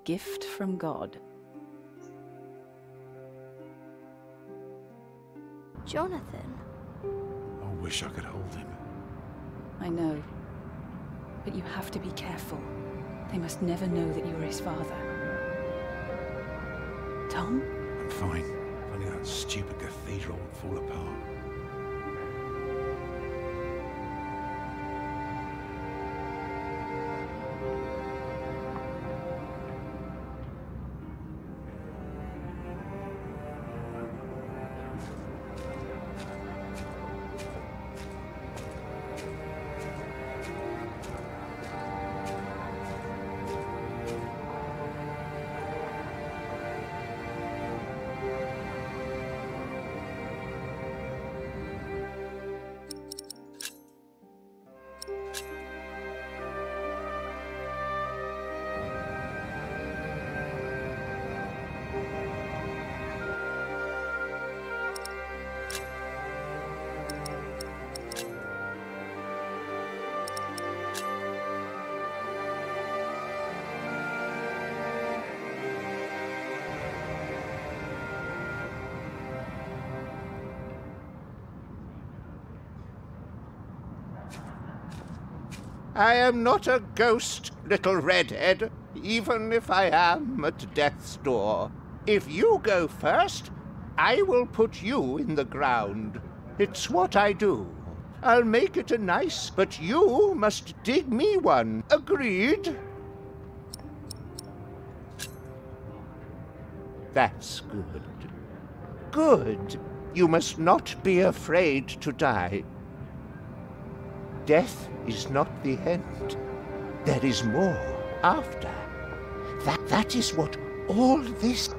gift from God. Jonathan? I wish I could hold him. I know. But you have to be careful. They must never know that you are his father. Tom? I'm fine. If only that stupid cathedral would fall apart. I am not a ghost, little redhead, even if I am at death's door. If you go first, I will put you in the ground. It's what I do. I'll make it a nice, but you must dig me one. Agreed? That's good. Good. You must not be afraid to die. Death is not the end. There is more after. That is what all this...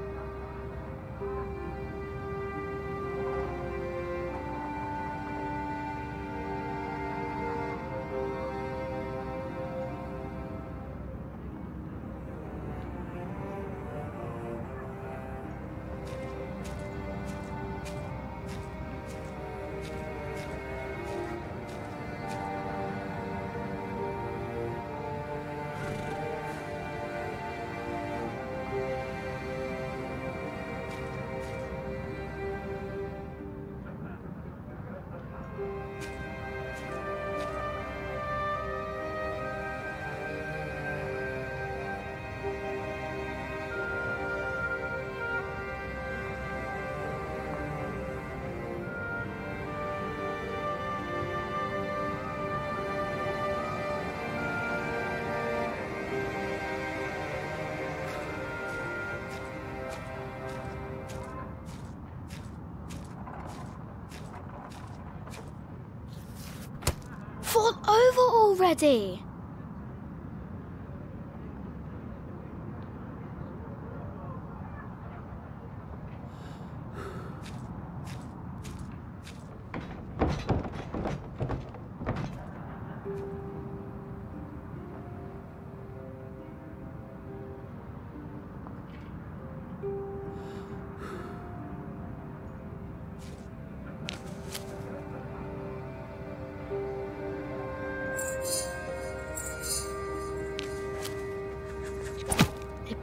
Fall over already!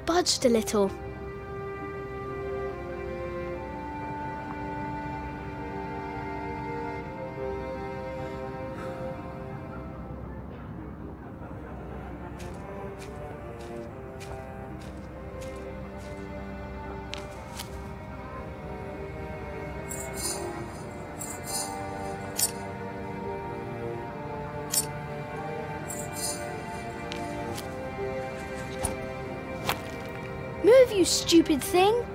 Budged a little. Move, you stupid thing!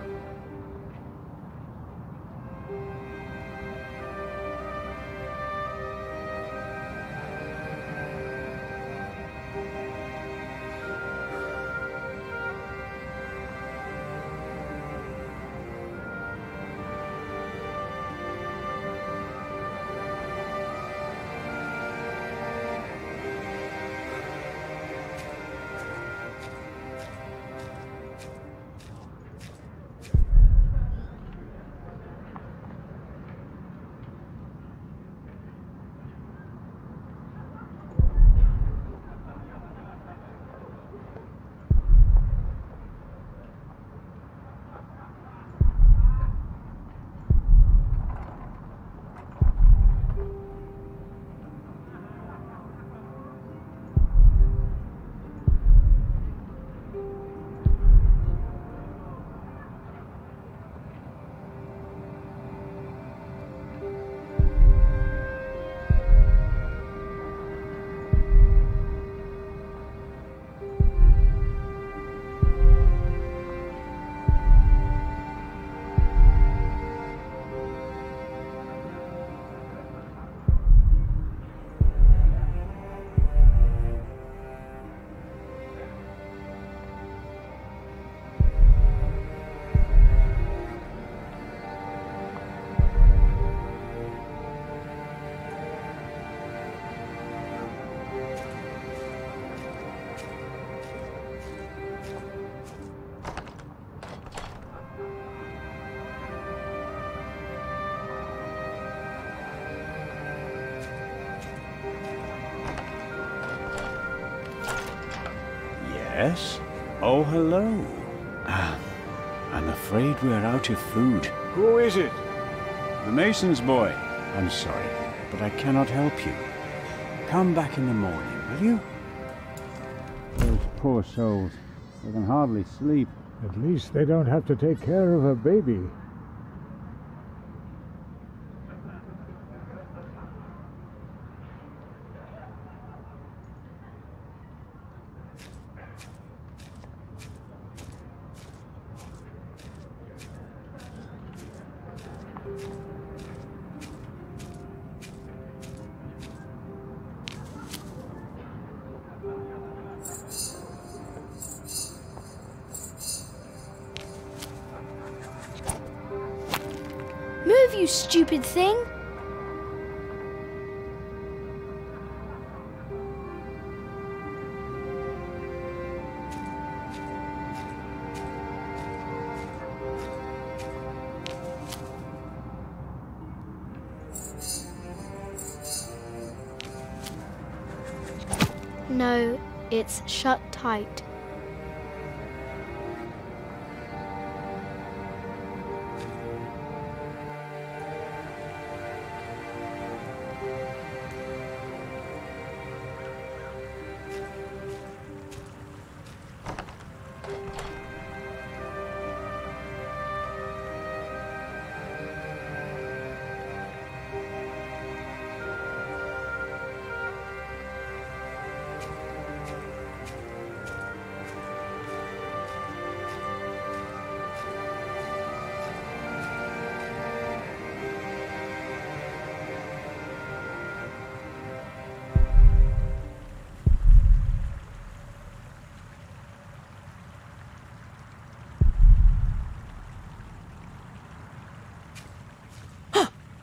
Yes? Oh, hello. I'm afraid we're out of food. Who is it? The mason's boy. I'm sorry, but I cannot help you. Come back in the morning, will you? Those poor souls. They can hardly sleep. At least they don't have to take care of a baby. Move, you stupid thing! No, it's shut tight.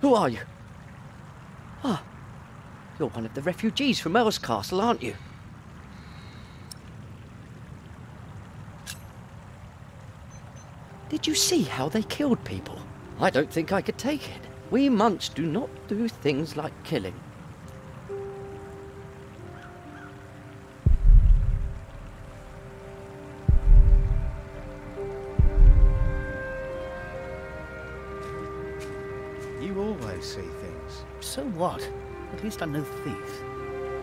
Who are you? Ah, you're one of the refugees from Earl's Castle, aren't you? Did you see how they killed people? I don't think I could take it. We monks do not do things like killing. You always see things. So what? At least I'm no thief.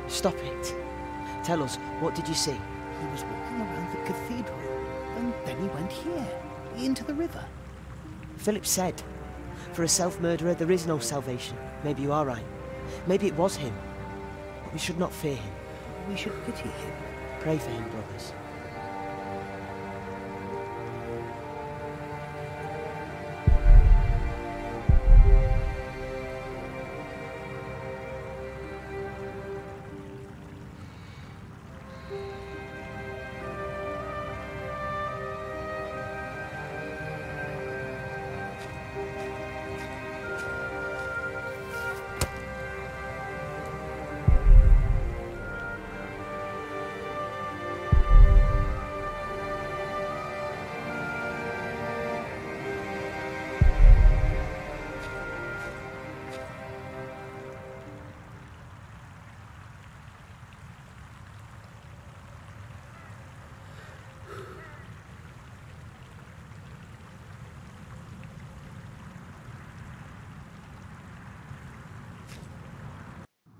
Stop it. Tell us, what did you see? He was walking around the cathedral, and then he went here, into the river. Philip said, for a self-murderer there is no salvation. Maybe you are right. Maybe it was him. But we should not fear him. We should pity him. Pray for him, brothers.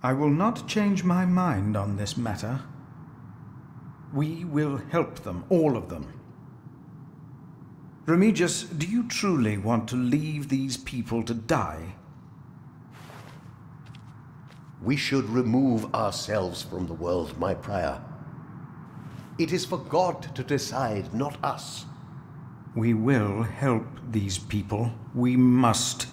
I will not change my mind on this matter. We will help them, all of them. Remigius, do you truly want to leave these people to die? We should remove ourselves from the world, my prior. It is for God to decide, not us. We will help these people. We must.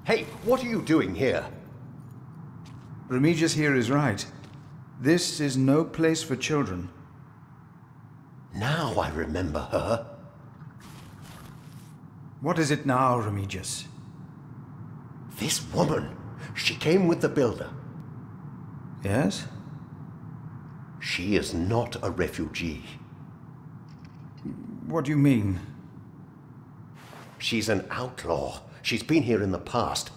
Hey, what are you doing here? Remigius here is right. This is no place for children. Now I remember her. What is it now, Remigius? This woman. She came with the builder. Yes? She is not a refugee. What do you mean? She's an outlaw. She's been here in the past.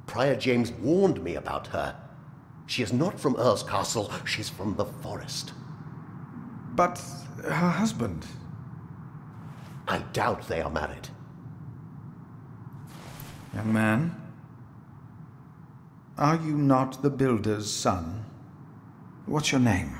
Prior James warned me about her. She is not from Earl's Castle. She's from the forest. But her husband? I doubt they are married. Young man, are you not the builder's son? What's your name?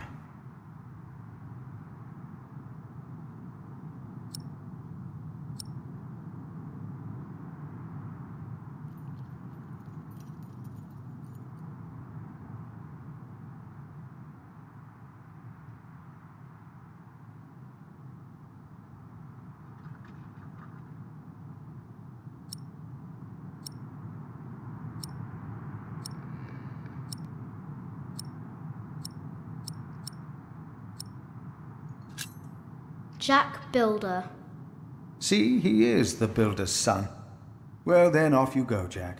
Jack Builder. See, he is the builder's son. Well, then off you go, Jack.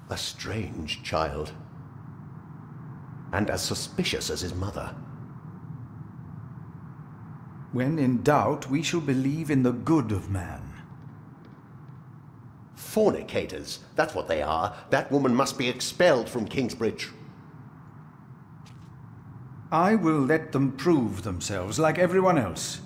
A strange child. And as suspicious as his mother. When in doubt, we shall believe in the good of man. Fornicators, that's what they are. That woman must be expelled from Kingsbridge. I will let them prove themselves like everyone else.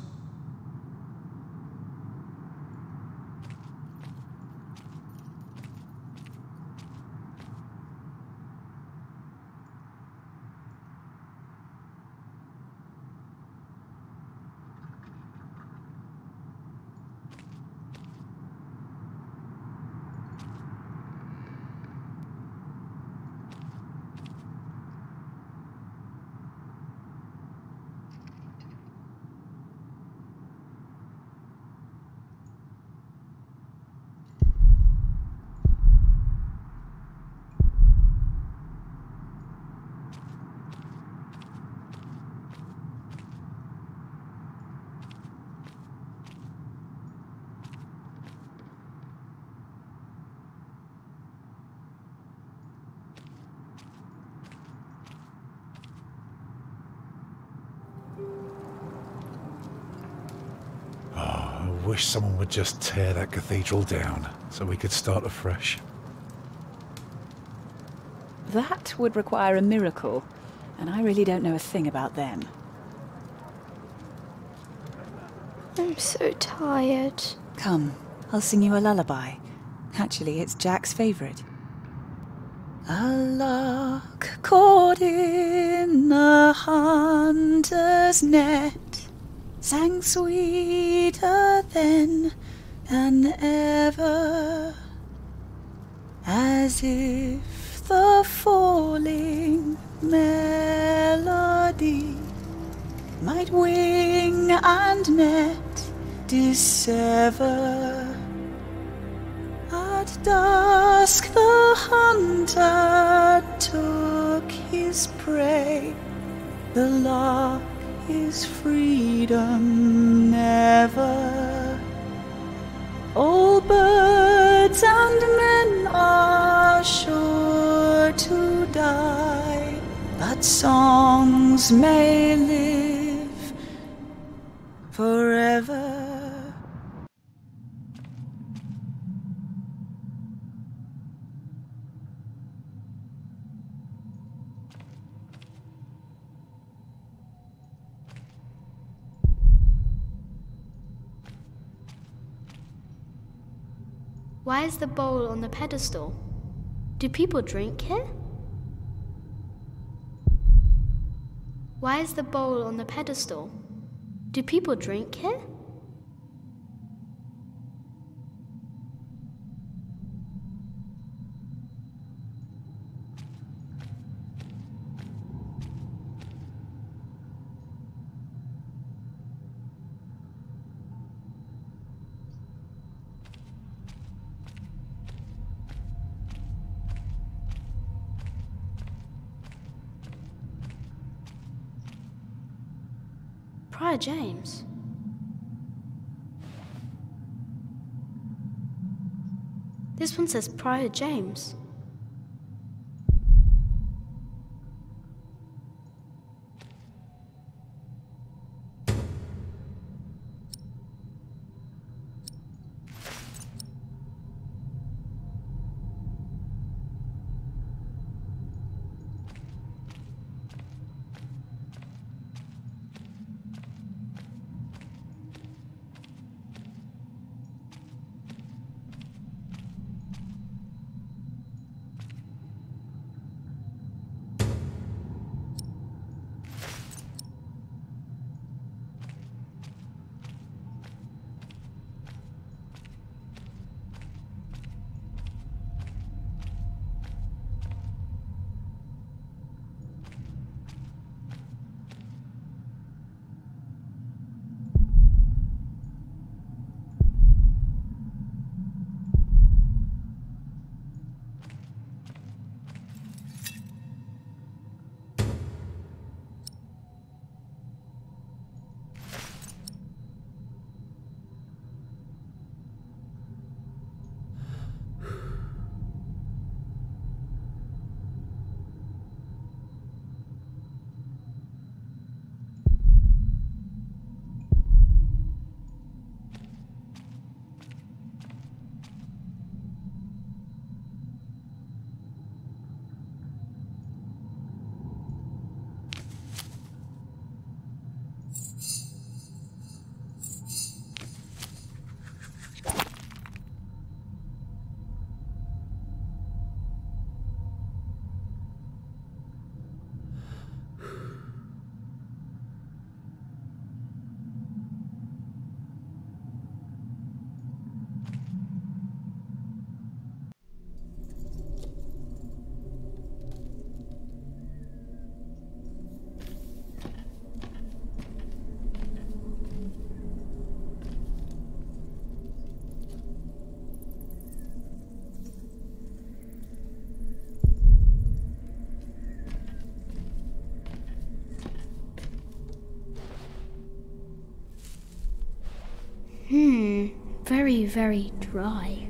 I wish someone would just tear that cathedral down so we could start afresh. That would require a miracle, and I really don't know a thing about them. I'm so tired. Come, I'll sing you a lullaby. Actually, it's Jack's favourite. A lark caught in a hunter's net sang sweeter then than ever, as if the falling melody might wing and net dissever. At dusk the hunter took his prey, the lark his freedom never. All birds and men are sure to die, but songs may live forever. Why is the bowl on the pedestal? Do people drink here? Why is the bowl on the pedestal? Do people drink here? Prior James. This one says Prior James. very, very dry.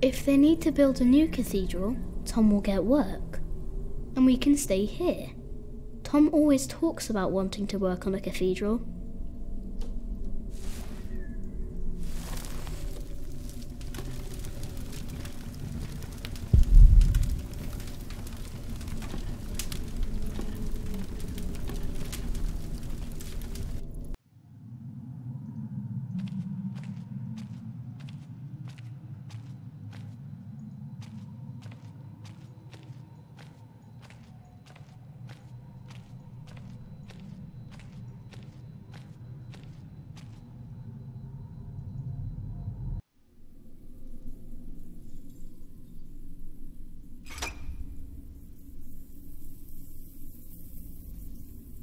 If they need to build a new cathedral, Tom will get work. And we can stay here. Tom always talks about wanting to work on a cathedral.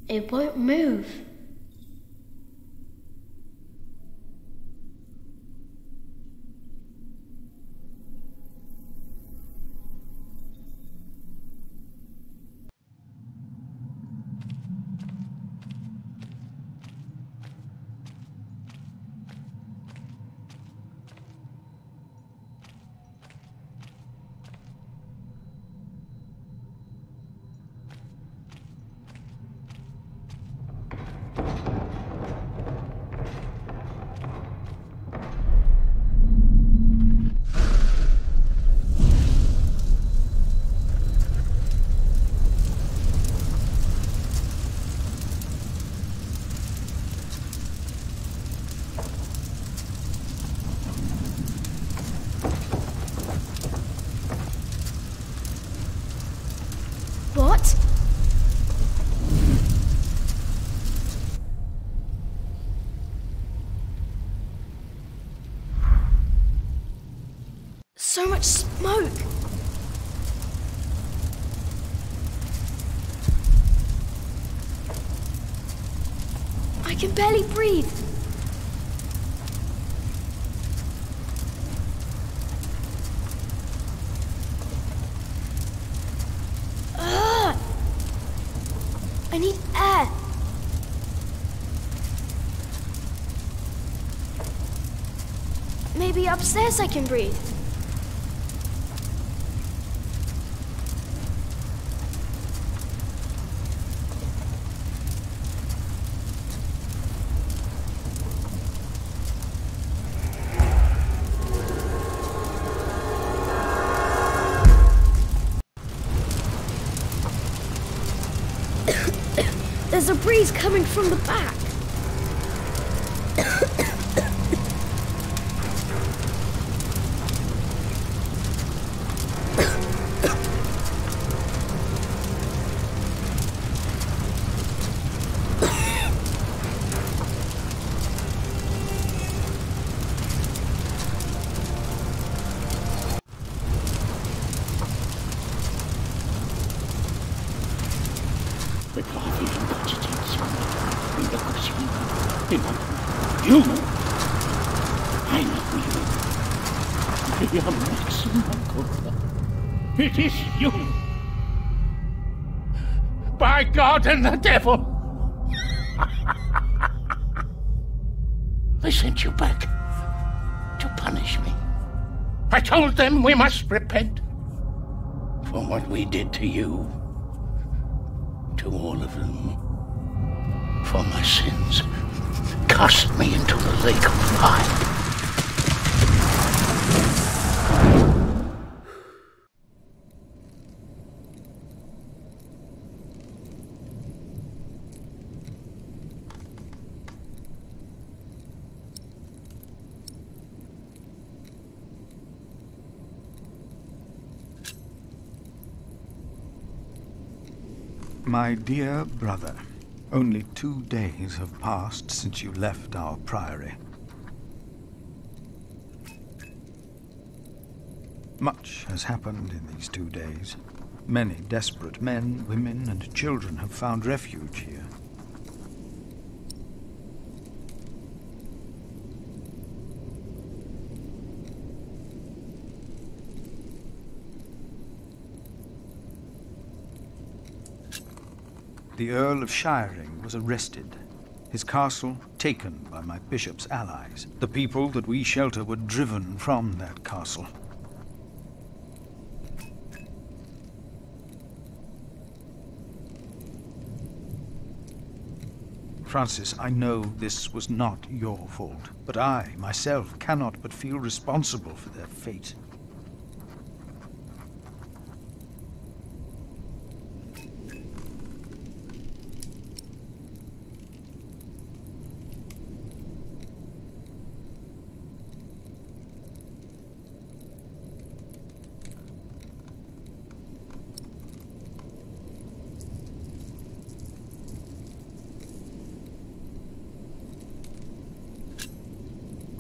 It won't move. What? So much smoke! I can barely breathe! I need air! Maybe upstairs I can breathe. There's a breeze coming from the back. You! I know you. You're Maxim. It is you! By God and the devil! They sent you back to punish me. I told them we must repent for what we did to you. To all of them. For my sins. Cast me into the lake of fire. My dear brother, only 2 days have passed since you left our priory. Much has happened in these 2 days. Many desperate men, women, and children have found refuge here. The Earl of Shiring was arrested, his castle taken by my bishop's allies. The people that we shelter were driven from that castle. Francis, I know this was not your fault, but I, myself, cannot but feel responsible for their fate.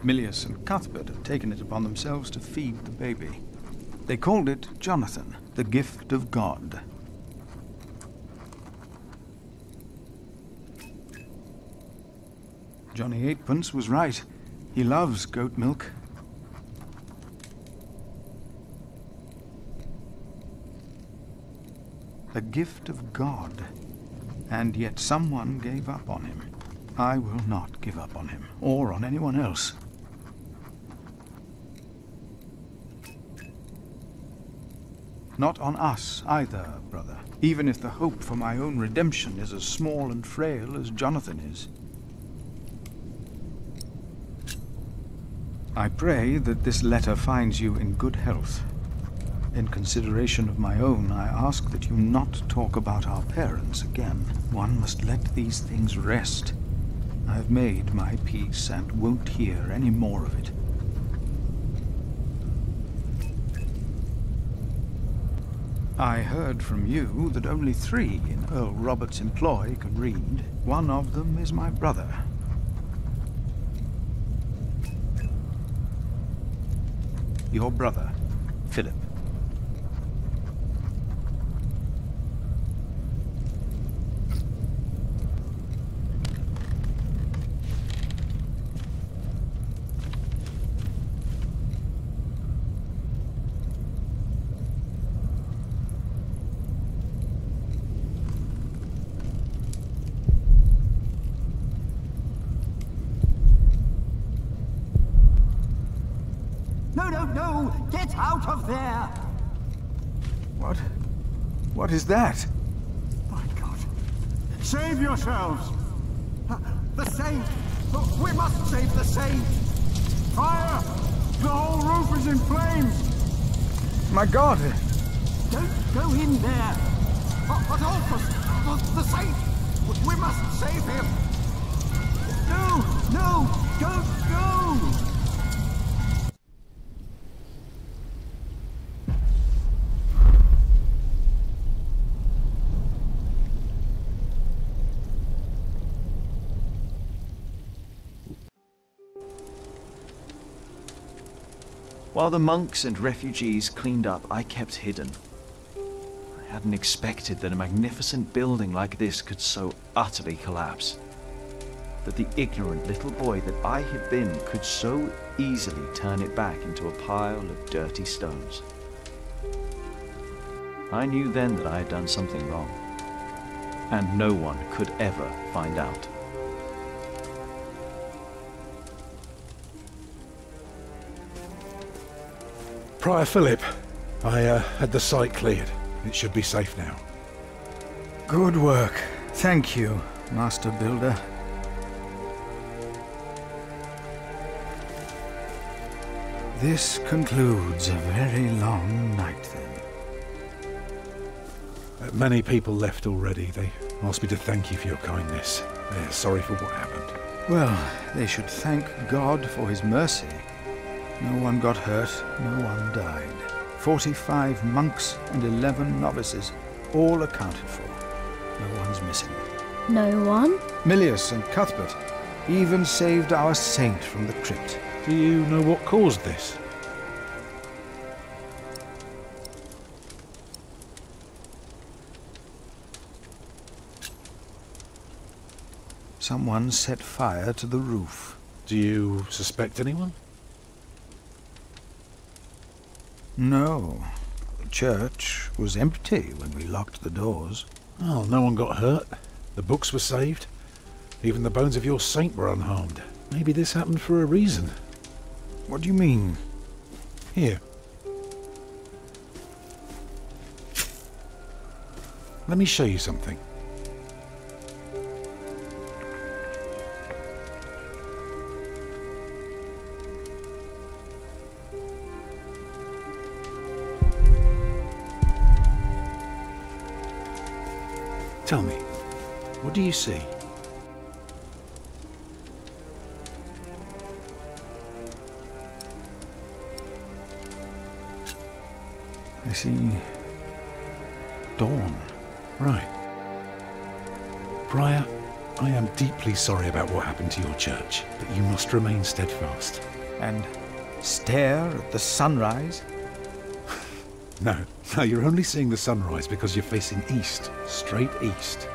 Milius and Cuthbert had taken it upon themselves to feed the baby. They called it Jonathan, the gift of God. Johnny Eightpence was right. He loves goat milk. The gift of God. And yet someone gave up on him. I will not give up on him, or on anyone else. Not on us either, brother, even if the hope for my own redemption is as small and frail as Jonathan is. I pray that this letter finds you in good health. In consideration of my own, I ask that you not talk about our parents again. One must let these things rest. I have made my peace and won't hear any more of it. I heard from you that only 3 in Earl Robert's employ can read. One of them is my brother. Your brother, Philip. No, no, no! Get out of there! What? What is that? My God. Save yourselves! The saint! We must save the saint! Fire! The whole roof is in flames! My God! Don't go in there! Adolphus! The saint! We must save him! No! No! Don't go! While the monks and refugees cleaned up, I kept hidden. I hadn't expected that a magnificent building like this could so utterly collapse. That the ignorant little boy that I had been could so easily turn it back into a pile of dirty stones. I knew then that I had done something wrong, and no one could ever find out. Prior Philip, I had the site cleared. It should be safe now. Good work. Thank you, Master Builder. This concludes a very long night then. Many people left already. They asked me to thank you for your kindness. They're sorry for what happened. Well, they should thank God for his mercy. No one got hurt, no one died. 45 monks and 11 novices, all accounted for. No one's missing. No one? Milius and Cuthbert even saved our saint from the crypt. Do you know what caused this? Someone set fire to the roof. Do you suspect anyone? No. The church was empty when we locked the doors. Oh, no one got hurt. The books were saved. Even the bones of your saint were unharmed. Maybe this happened for a reason. What do you mean? Here. Let me show you something. Tell me, what do you see? I see dawn. Right. Prior, I am deeply sorry about what happened to your church, but you must remain steadfast. And stare at the sunrise? No, you're only seeing the sunrise because you're facing east, straight east,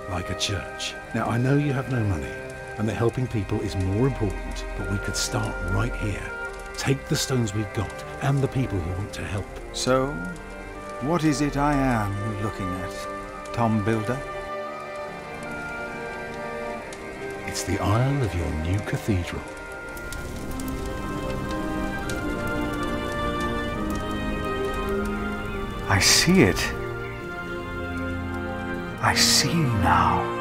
like a church. Now, I know you have no money, and that helping people is more important, but we could start right here. Take the stones we've got, and the people who want to help. So, what is it I am looking at, Tom Builder? It's the aisle of your new cathedral. I see it. I see now.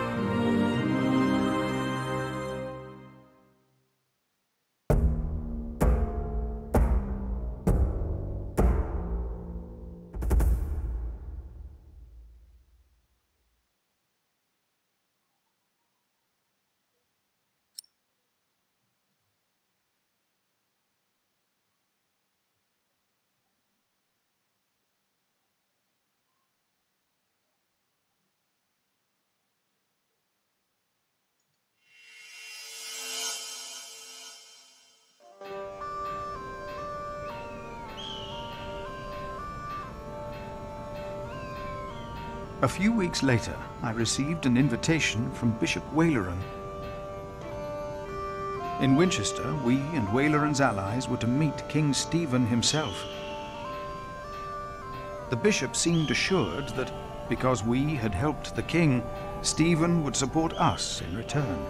A few weeks later, I received an invitation from Bishop Waleran. In Winchester, we and Waleran's allies were to meet King Stephen himself. The bishop seemed assured that because we had helped the king, Stephen would support us in return.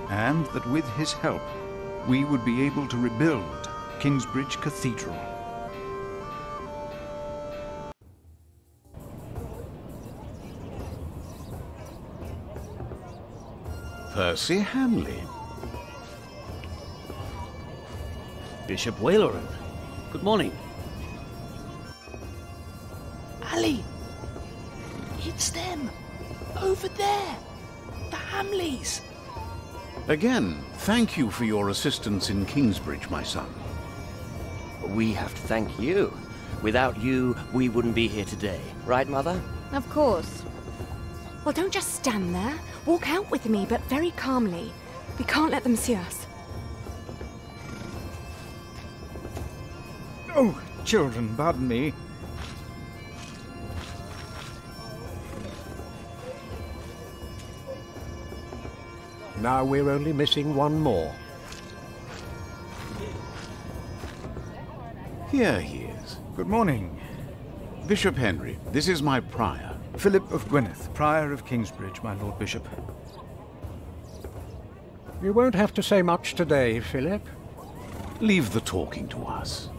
And that with his help, we would be able to rebuild Kingsbridge Cathedral. Percy Hamley. Bishop Waleran. Good morning. Ali! It's them! Over there! The Hamleys! Again, thank you for your assistance in Kingsbridge, my son. We have to thank you. Without you, we wouldn't be here today. Right, Mother? Of course. Well, don't just stand there. Walk out with me, but very calmly. We can't let them see us. Oh, children, pardon me. Now we're only missing one more. Here he is. Good morning. Bishop Henry, this is my prior. Philip of Gwynedd, Prior of Kingsbridge, my Lord Bishop. You won't have to say much today, Philip. Leave the talking to us.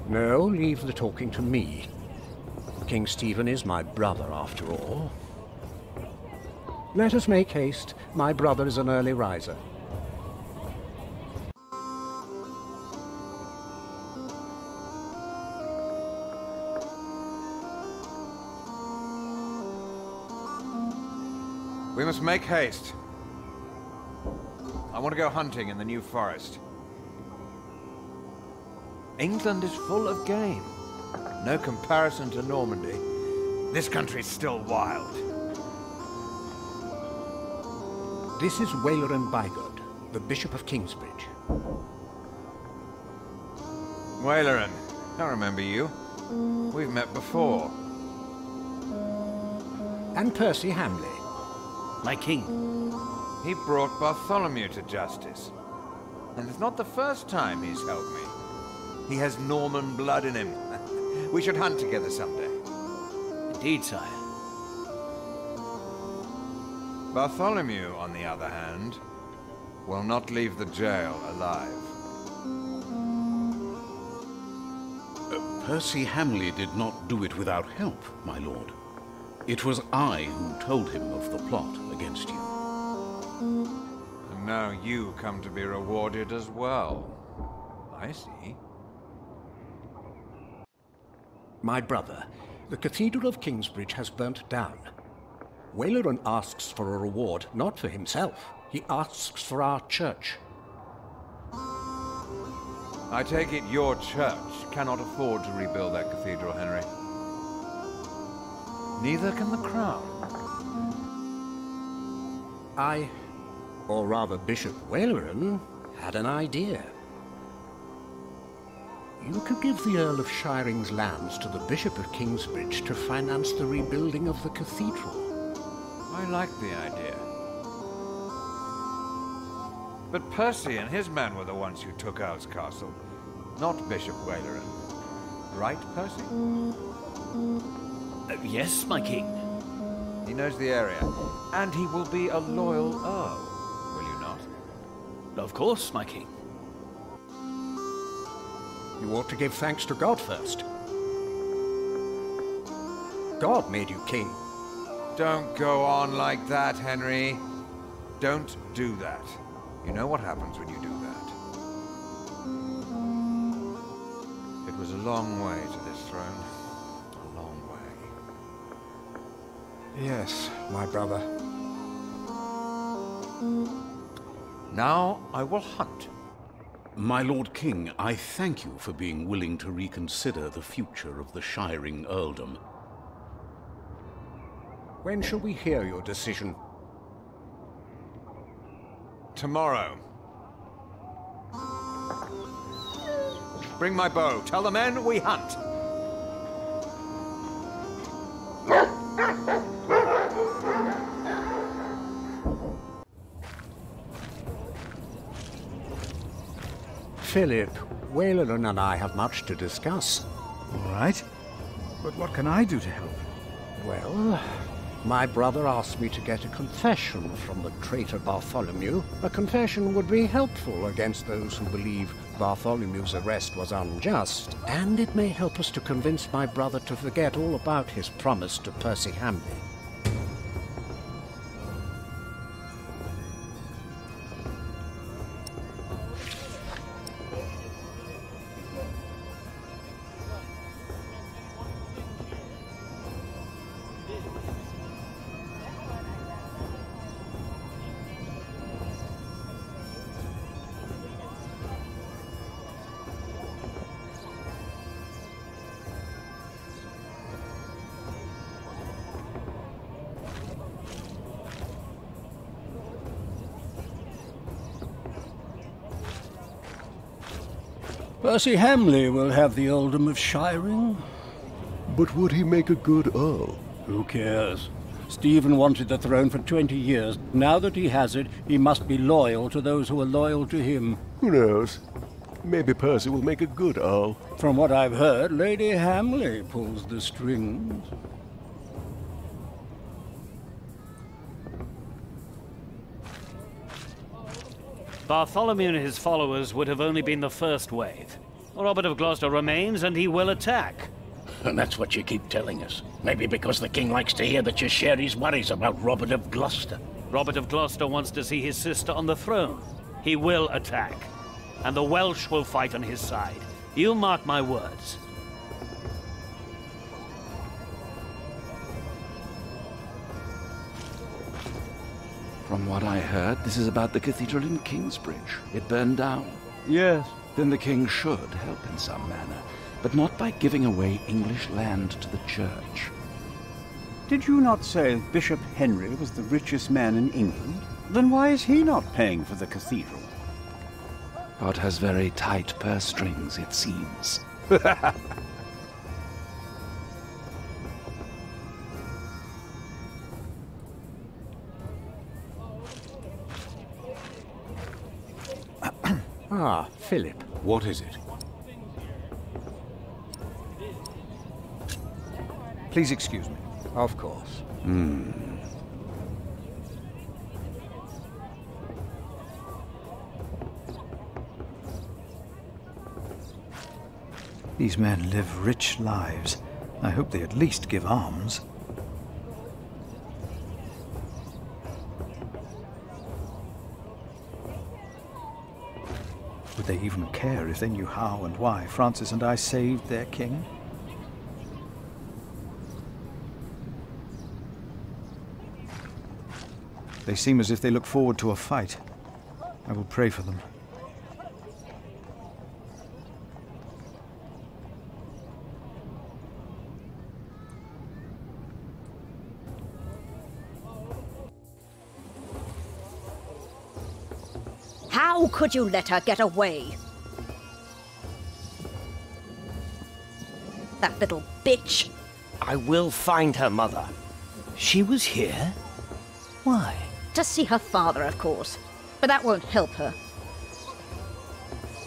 No, leave the talking to me. King Stephen is my brother, after all. Let us make haste. My brother is an early riser. We must make haste. I want to go hunting in the New Forest. England is full of game. No comparison to Normandy. This country's still wild. This is Waleran Bygod, the Bishop of Kingsbridge. Waleran, I remember you. We've met before. And Percy Hamley. My king. He brought Bartholomew to justice. And it's not the first time he's helped me. He has Norman blood in him. We should hunt together someday. Indeed, sire. Bartholomew, on the other hand, will not leave the jail alive. Percy Hamley did not do it without help, my lord. It was I who told him of the plot against you. And now you come to be rewarded as well. I see. My brother, the Cathedral of Kingsbridge has burnt down. Waleran asks for a reward, not for himself. He asks for our church. I take it your church cannot afford to rebuild that cathedral, Henry. Neither can the crown. I, or rather Bishop Waleran, had an idea. You could give the Earl of Shiring's lands to the Bishop of Kingsbridge to finance the rebuilding of the cathedral. I like the idea. But Percy and his men were the ones who took Owl's Castle, not Bishop Waleran. Right, Percy? Yes, my king. He knows the area, and he will be a loyal Earl, will you not? Of course, my king. You ought to give thanks to God first. God made you king. Don't go on like that, Henry. Don't do that. You know what happens when you do that. It was a long way to this throne. A long way. Yes, my brother. Now I will hunt. My Lord King, I thank you for being willing to reconsider the future of the Shiring earldom. When shall we hear your decision? Tomorrow. Bring my bow. Tell the men we hunt. Philip, Waleran and I have much to discuss. All right. But what can I do to help? Well, My brother asked me to get a confession from the traitor Bartholomew. A confession would be helpful against those who believe Bartholomew's arrest was unjust, and it may help us to convince my brother to forget all about his promise to Percy Hamley. Percy Hamley will have the earldom of Shiring. But would he make a good earl? Who cares? Stephen wanted the throne for 20 years. Now that he has it, he must be loyal to those who are loyal to him. Who knows? Maybe Percy will make a good earl. From what I've heard, Lady Hamley pulls the strings. Bartholomew and his followers would have only been the first wave. Robert of Gloucester remains, and he will attack. And that's what you keep telling us. Maybe because the king likes to hear that you share his worries about Robert of Gloucester. Robert of Gloucester wants to see his sister on the throne. He will attack. And the Welsh will fight on his side. You mark my words. From what I heard, this is about the cathedral in Kingsbridge. It burned down. Yes. Then the king should help in some manner, but not by giving away English land to the church. Did you not say Bishop Henry was the richest man in England? Then why is he not paying for the cathedral? God has very tight purse strings, it seems. Ah, Philip. What is it? Please excuse me. Of course. These men live rich lives. I hope they at least give alms. Would they even care if they knew how and why Francis and I saved their king? They seem as if they look forward to a fight. I will pray for them. How could you let her get away? That little bitch. I will find her, Mother. She was here? Why? To see her father, of course. But that won't help her.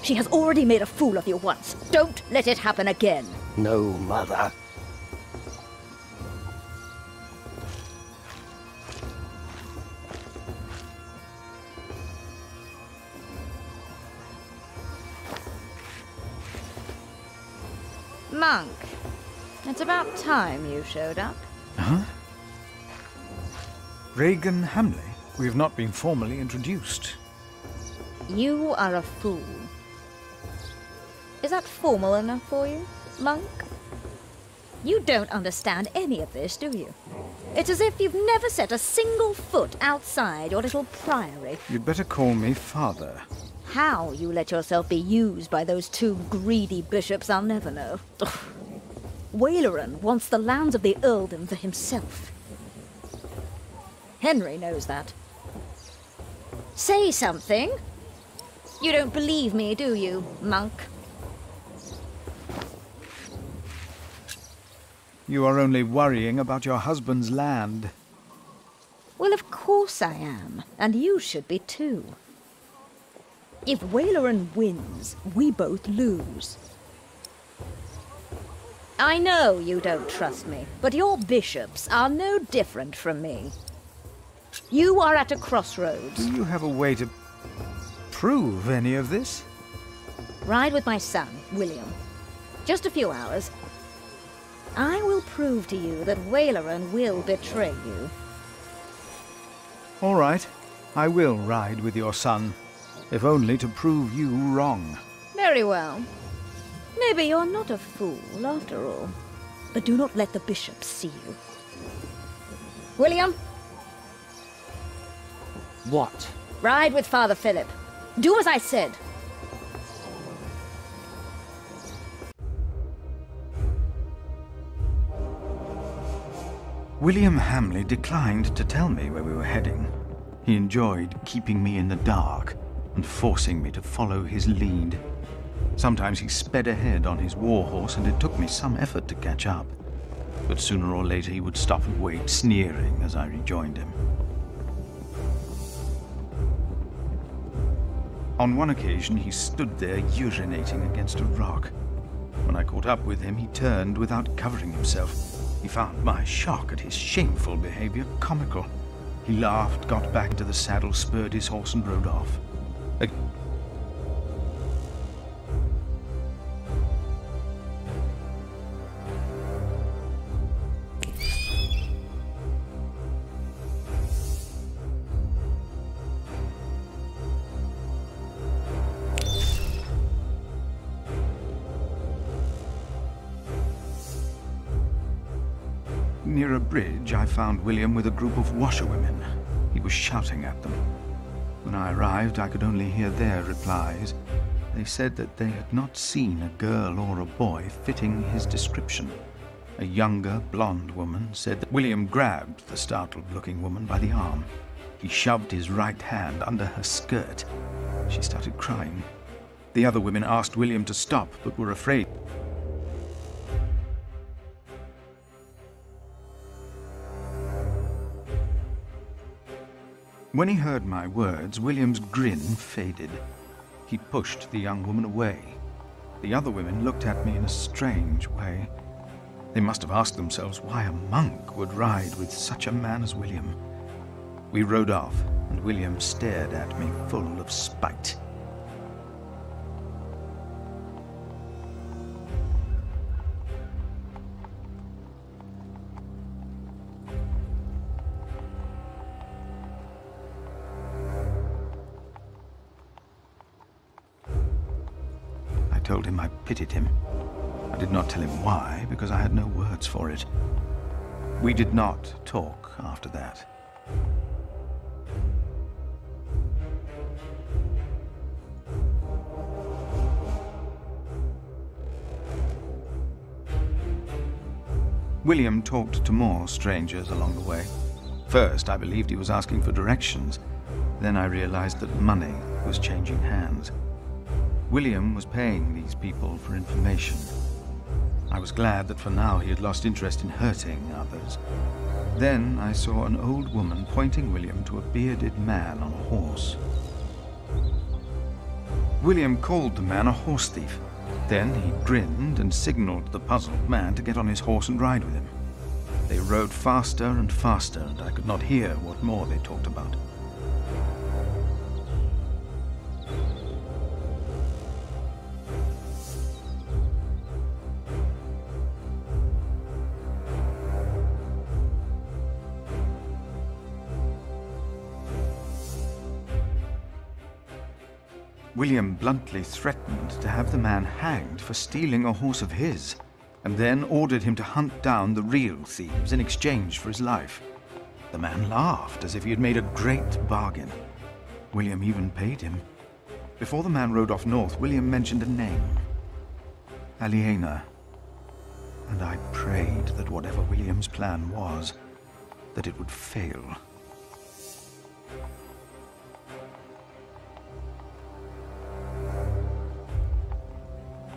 She has already made a fool of you once. Don't let it happen again. No, Mother. Monk, it's about time you showed up. Huh? Regan Hamley? We have not been formally introduced. You are a fool. Is that formal enough for you, Monk? You don't understand any of this, do you? It's as if you've never set a single foot outside your little priory. You'd better call me Father. How you let yourself be used by those two greedy bishops, I'll never know. Waleran wants the lands of the earldom for himself. Henry knows that. Say something. You don't believe me, do you, Monk? You are only worrying about your husband's land. Well, of course I am, and you should be too. If Waleran wins, we both lose. I know you don't trust me, but your bishops are no different from me. You are at a crossroads. Do you have a way to prove any of this? Ride with my son, William. Just a few hours. I will prove to you that Waleran will betray you. All right. I will ride with your son, if only to prove you wrong. Very well. Maybe you're not a fool, after all. But do not let the bishops see you. William? What? Ride with Father Philip. Do as I said. William Hamley declined to tell me where we were heading. He enjoyed keeping me in the dark and forcing me to follow his lead. Sometimes he sped ahead on his warhorse, and it took me some effort to catch up. But sooner or later he would stop and wait, sneering as I rejoined him. On one occasion, he stood there urinating against a rock. When I caught up with him, he turned without covering himself. He found my shock at his shameful behavior comical. He laughed, got back into the saddle, spurred his horse, and rode off. Near a bridge, I found William with a group of washerwomen. He was shouting at them. When I arrived, I could only hear their replies. They said that they had not seen a girl or a boy fitting his description. A younger, blonde woman said that William grabbed the startled-looking woman by the arm. He shoved his right hand under her skirt. She started crying. The other women asked William to stop, but were afraid. When he heard my words, William's grin faded. He pushed the young woman away. The other women looked at me in a strange way. They must have asked themselves why a monk would ride with such a man as William. We rode off, and William stared at me full of spite. I told him I pitied him. I did not tell him why, because I had no words for it. We did not talk after that. William talked to more strangers along the way. First, I believed he was asking for directions. Then I realized that money was changing hands. William was paying these people for information. I was glad that for now he had lost interest in hurting others. Then I saw an old woman pointing William to a bearded man on a horse. William called the man a horse thief. Then he grinned and signaled the puzzled man to get on his horse and ride with him. They rode faster and faster, and I could not hear what more they talked about. William bluntly threatened to have the man hanged for stealing a horse of his, and then ordered him to hunt down the real thieves in exchange for his life. The man laughed as if he had made a great bargain. William even paid him. Before the man rode off north, William mentioned a name. Aliena. And I prayed that whatever William's plan was, that it would fail.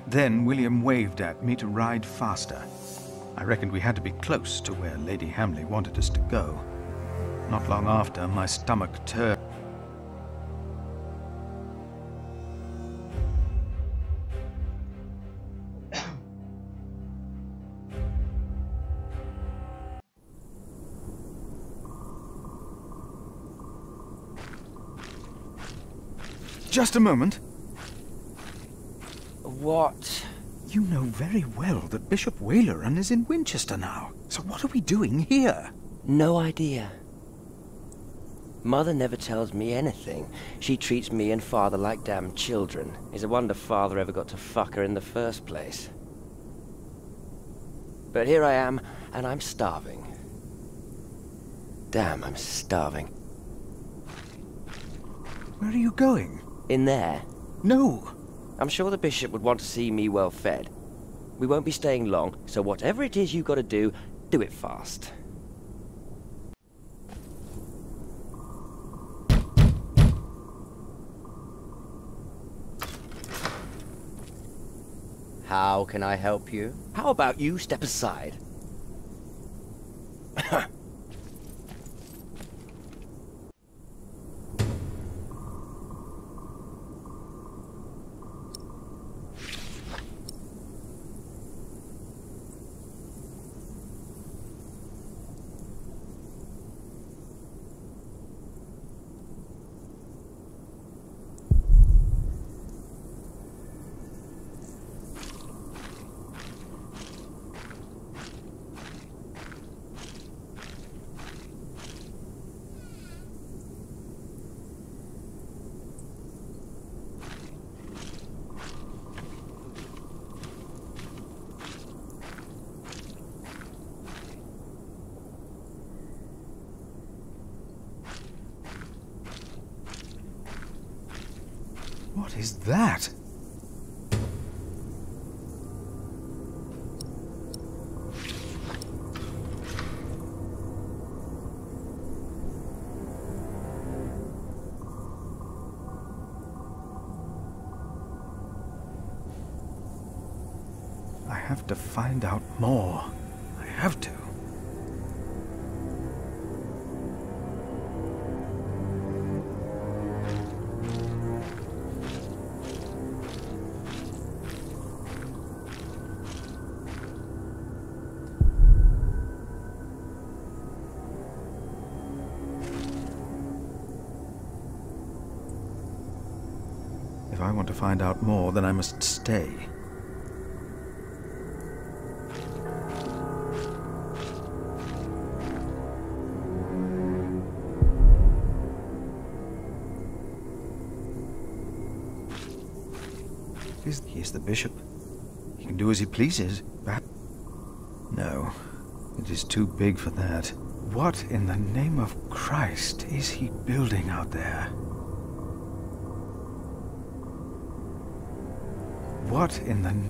Then William waved at me to ride faster. I reckoned we had to be close to where Lady Hamley wanted us to go. Not long after, my stomach turned. Just a moment. What? You know very well that Bishop Waleran is in Winchester now. So what are we doing here? No idea. Mother never tells me anything. She treats me and Father like damn children. It's a wonder Father ever got to fuck her in the first place. But here I am, and I'm starving. Damn, I'm starving. Where are you going? In there. No! I'm sure the bishop would want to see me well fed. We won't be staying long, so whatever it is you gotta do, do it fast. How can I help you? How about you step aside? What is that? I have to find out more. I have to. If I want to find out more, then I must stay. He is the bishop. He can do as he pleases. But no, it is too big for that. What in the name of Christ is he building out there? What in the...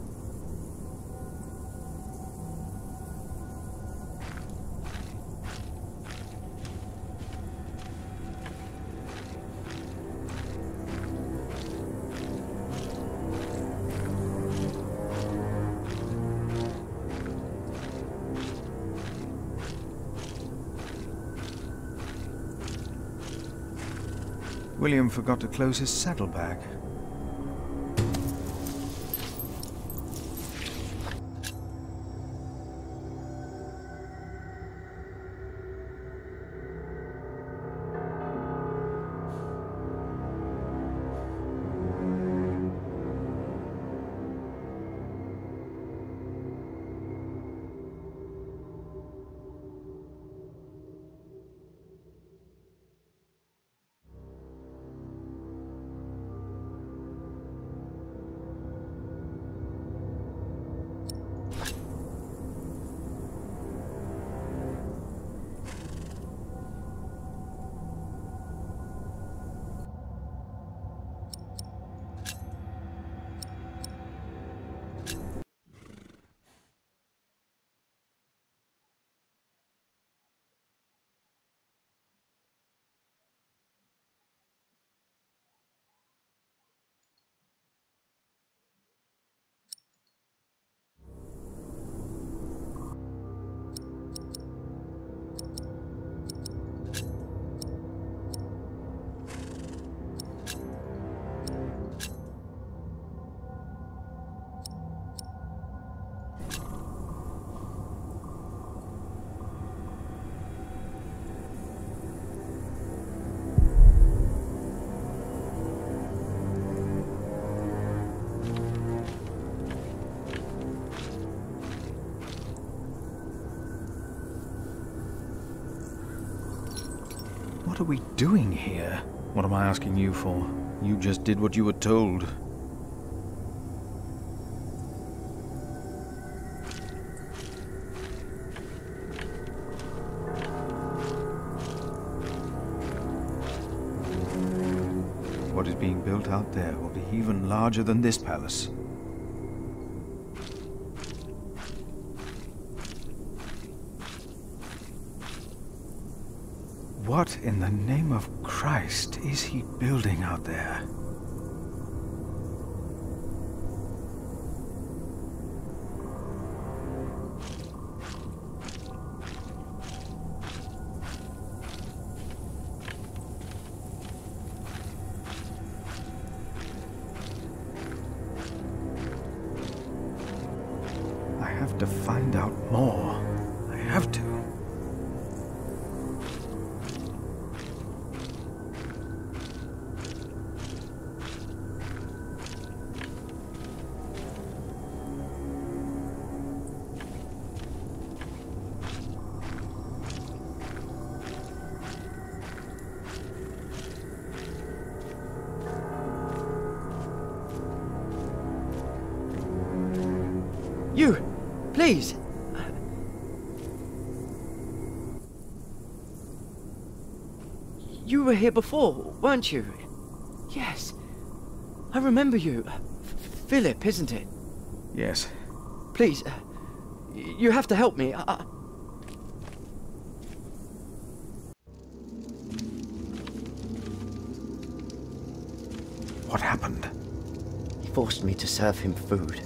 William forgot to close his saddlebag. What are we doing here? What am I asking you for? You just did what you were told. What is being built out there will be even larger than this palace. What in the name of Christ is he building out there? I have to find out more. I have to. You! Please! You were here before, weren't you? Yes. I remember you. Philip, isn't it? Yes. Please, you have to help me. What happened? He forced me to serve him food.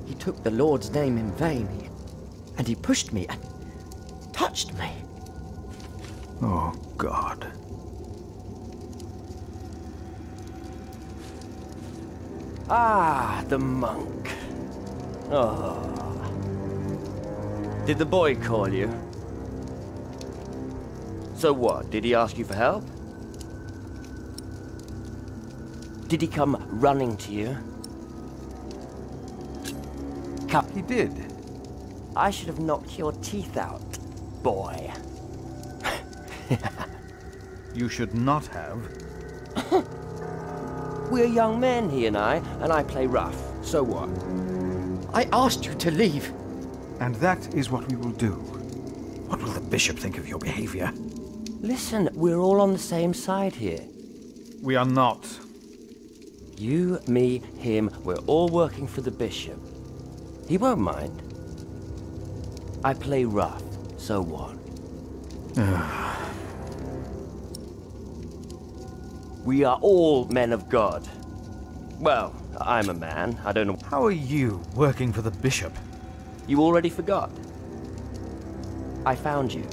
He took the Lord's name in vain, and he pushed me and touched me. Oh, God. Ah, the monk. Oh. Did the boy call you? So what, did he ask you for help? Did he come running to you? He did. I should have knocked your teeth out, boy. You should not have. We're young men, he and I play rough. So what? I asked you to leave. And that is what we will do. What will the bishop think of your behavior? Listen, we're all on the same side here. We are not. You, me, him, we're all working for the bishop. He won't mind. I play rough, so what? We are all men of God. Well, I'm a man, I don't know. How are you working for the bishop? You already forgot. I found you,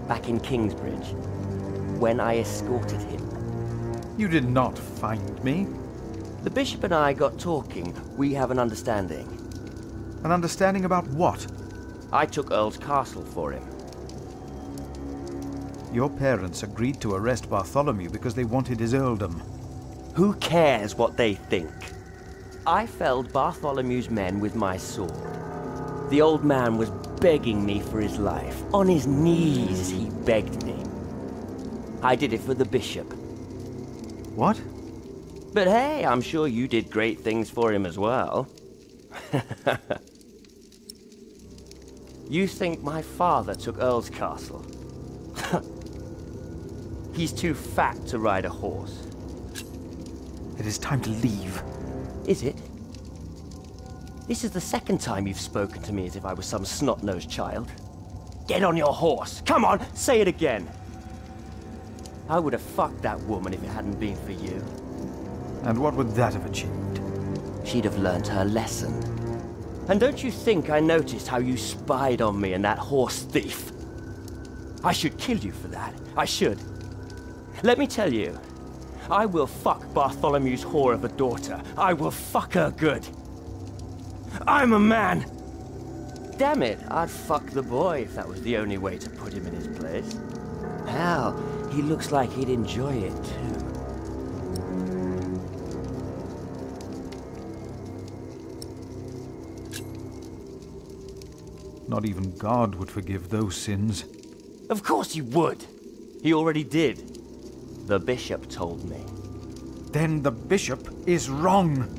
back in Kingsbridge, when I escorted him. You did not find me. The bishop and I got talking. We have an understanding. An understanding about what? I took Earl's castle for him. Your parents agreed to arrest Bartholomew because they wanted his earldom. Who cares what they think? I felled Bartholomew's men with my sword. The old man was begging me for his life. On his knees, he begged me. I did it for the bishop. What? But hey, I'm sure you did great things for him as well. You think my father took Earl's castle? He's too fat to ride a horse. It is time to leave. Is it? This is the second time you've spoken to me as if I was some snot-nosed child. Get on your horse! Come on, say it again! I would have fucked that woman if it hadn't been for you. And what would that have achieved? She'd have learned her lesson. And don't you think I noticed how you spied on me and that horse thief? I should kill you for that. I should. Let me tell you, I will fuck Bartholomew's whore of a daughter. I will fuck her good. I'm a man! Damn it, I'd fuck the boy if that was the only way to put him in his place. Hell, he looks like he'd enjoy it too. Not even God would forgive those sins. Of course you would. He already did. The bishop told me. Then the bishop is wrong.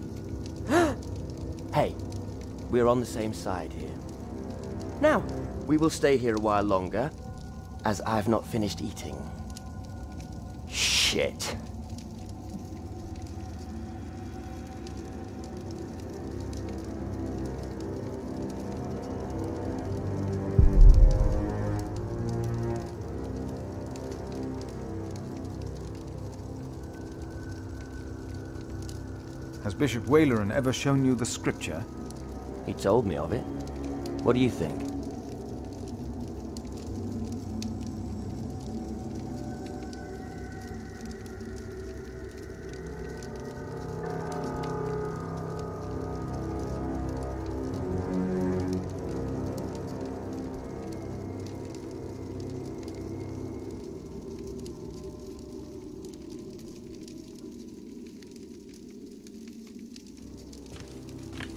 Hey, we're on the same side here. Now, we will stay here a while longer, as I've not finished eating. Shit. Has Bishop Waleran ever shown you the scripture? He told me of it. What do you think?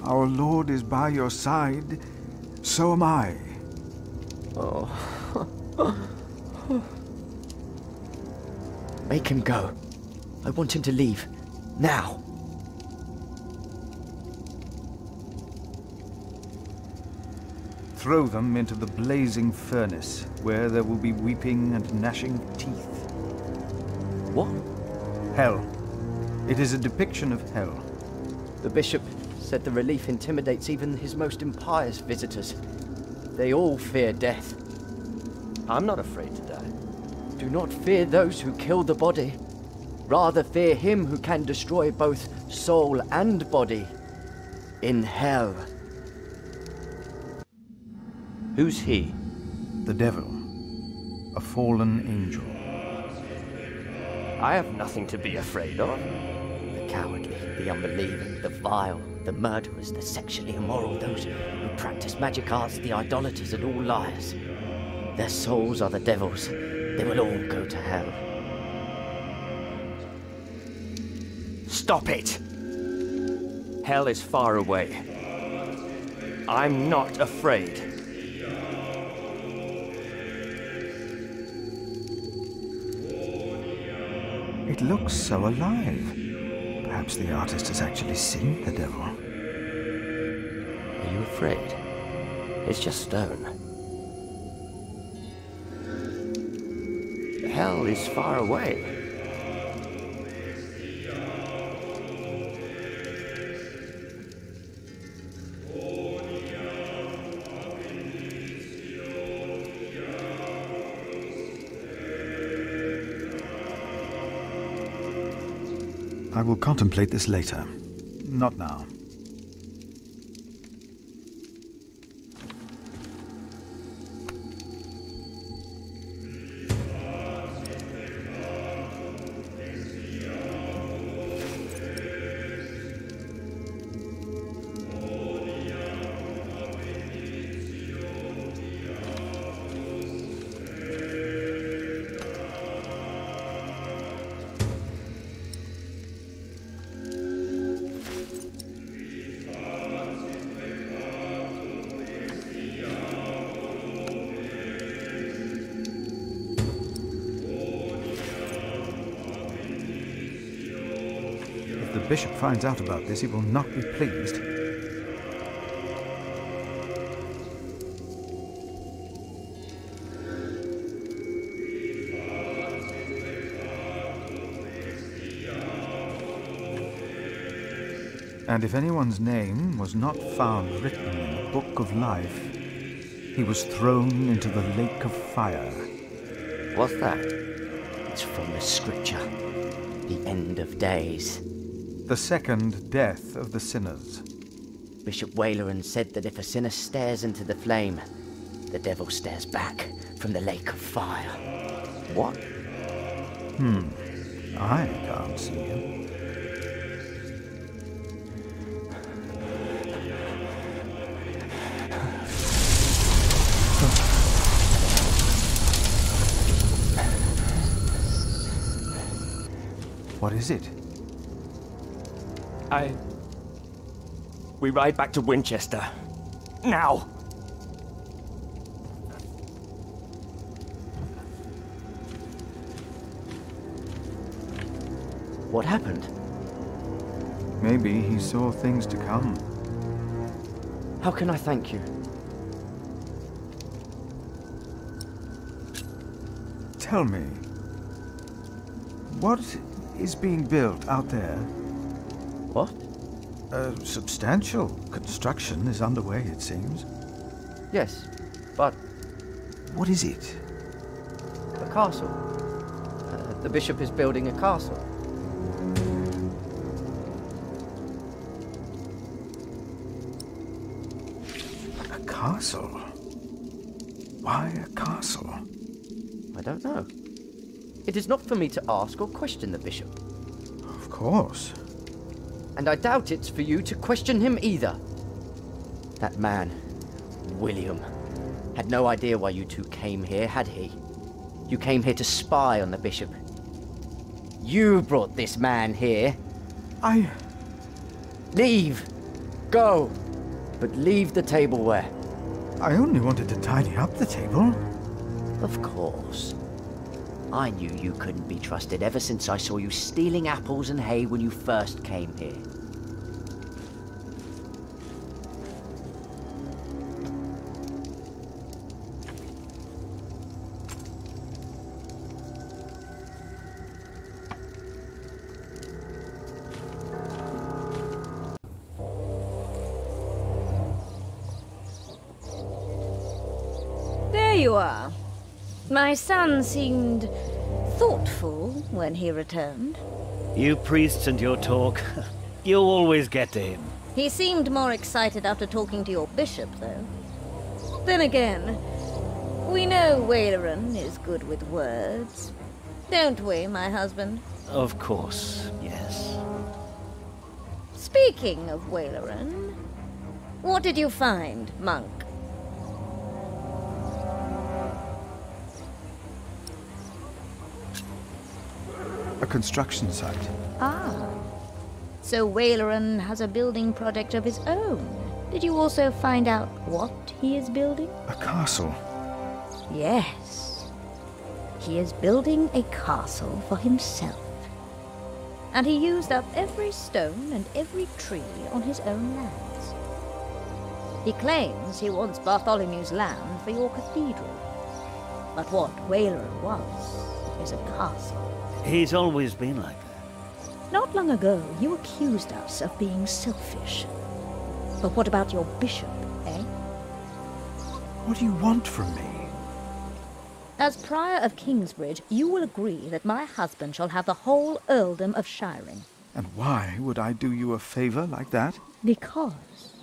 Our Lord is by your side, so am I. Oh. Make him go. I want him to leave. Now. Throw them into the blazing furnace, where there will be weeping and gnashing of teeth. What? Hell. It is a depiction of hell. The bishop said the relief intimidates even his most impious visitors. They all fear death. I'm not afraid to die. Do not fear those who kill the body. Rather fear him who can destroy both soul and body in hell. Who's he? The devil. A fallen angel. I have nothing to be afraid of. The cowardly, the unbelieving, the vile, the murderers, the sexually immoral, those who practice magic arts, the idolaters, and all liars. Their souls are the devil's. They will all go to hell. Stop it! Hell is far away. I'm not afraid. It looks so alive. Perhaps the artist has actually seen the devil. Are you afraid? It's just stone. Hell is far away. I will contemplate this later. Not now. If the bishop finds out about this, he will not be pleased. And if anyone's name was not found written in the Book of Life, he was thrown into the lake of fire. What's that? It's from the scripture. The end of days. The second death of the sinners. Bishop Waleran said that if a sinner stares into the flame, the devil stares back from the lake of fire. What? I can't see him. What is it? We ride back to Winchester. Now! What happened? Maybe he saw things to come. How can I thank you? Tell me, what is being built out there? What? A substantial construction is underway, it seems. Yes, but... What is it? A castle. The bishop is building a castle. A castle? Why a castle? I don't know. It is not for me to ask or question the bishop. Of course. And I doubt it's for you to question him either. That man, William, had no idea why you two came here, had he? You came here to spy on the bishop. You brought this man here. I... Leave! Go! But leave the tableware. I only wanted to tidy up the table. Of course. I knew you couldn't be trusted ever since I saw you stealing apples and hay when you first came here. There you are. My son seemed thoughtful when he returned. You priests and your talk. You'll always get to him. He seemed more excited after talking to your bishop, though. Then again, we know Waleran is good with words. Don't we, my husband? Of course, yes. Speaking of Waleran, what did you find, monk? A construction site. Ah. So Waleran has a building project of his own. Did you also find out what he is building? A castle. Yes. He is building a castle for himself. And he used up every stone and every tree on his own lands. He claims he wants Bartholomew's land for your cathedral. But what Waleran was is a castle. He's always been like that. Not long ago, you accused us of being selfish. But what about your bishop, eh? What do you want from me? As Prior of Kingsbridge, you will agree that my husband shall have the whole earldom of Shiring. And why would I do you a favor like that? Because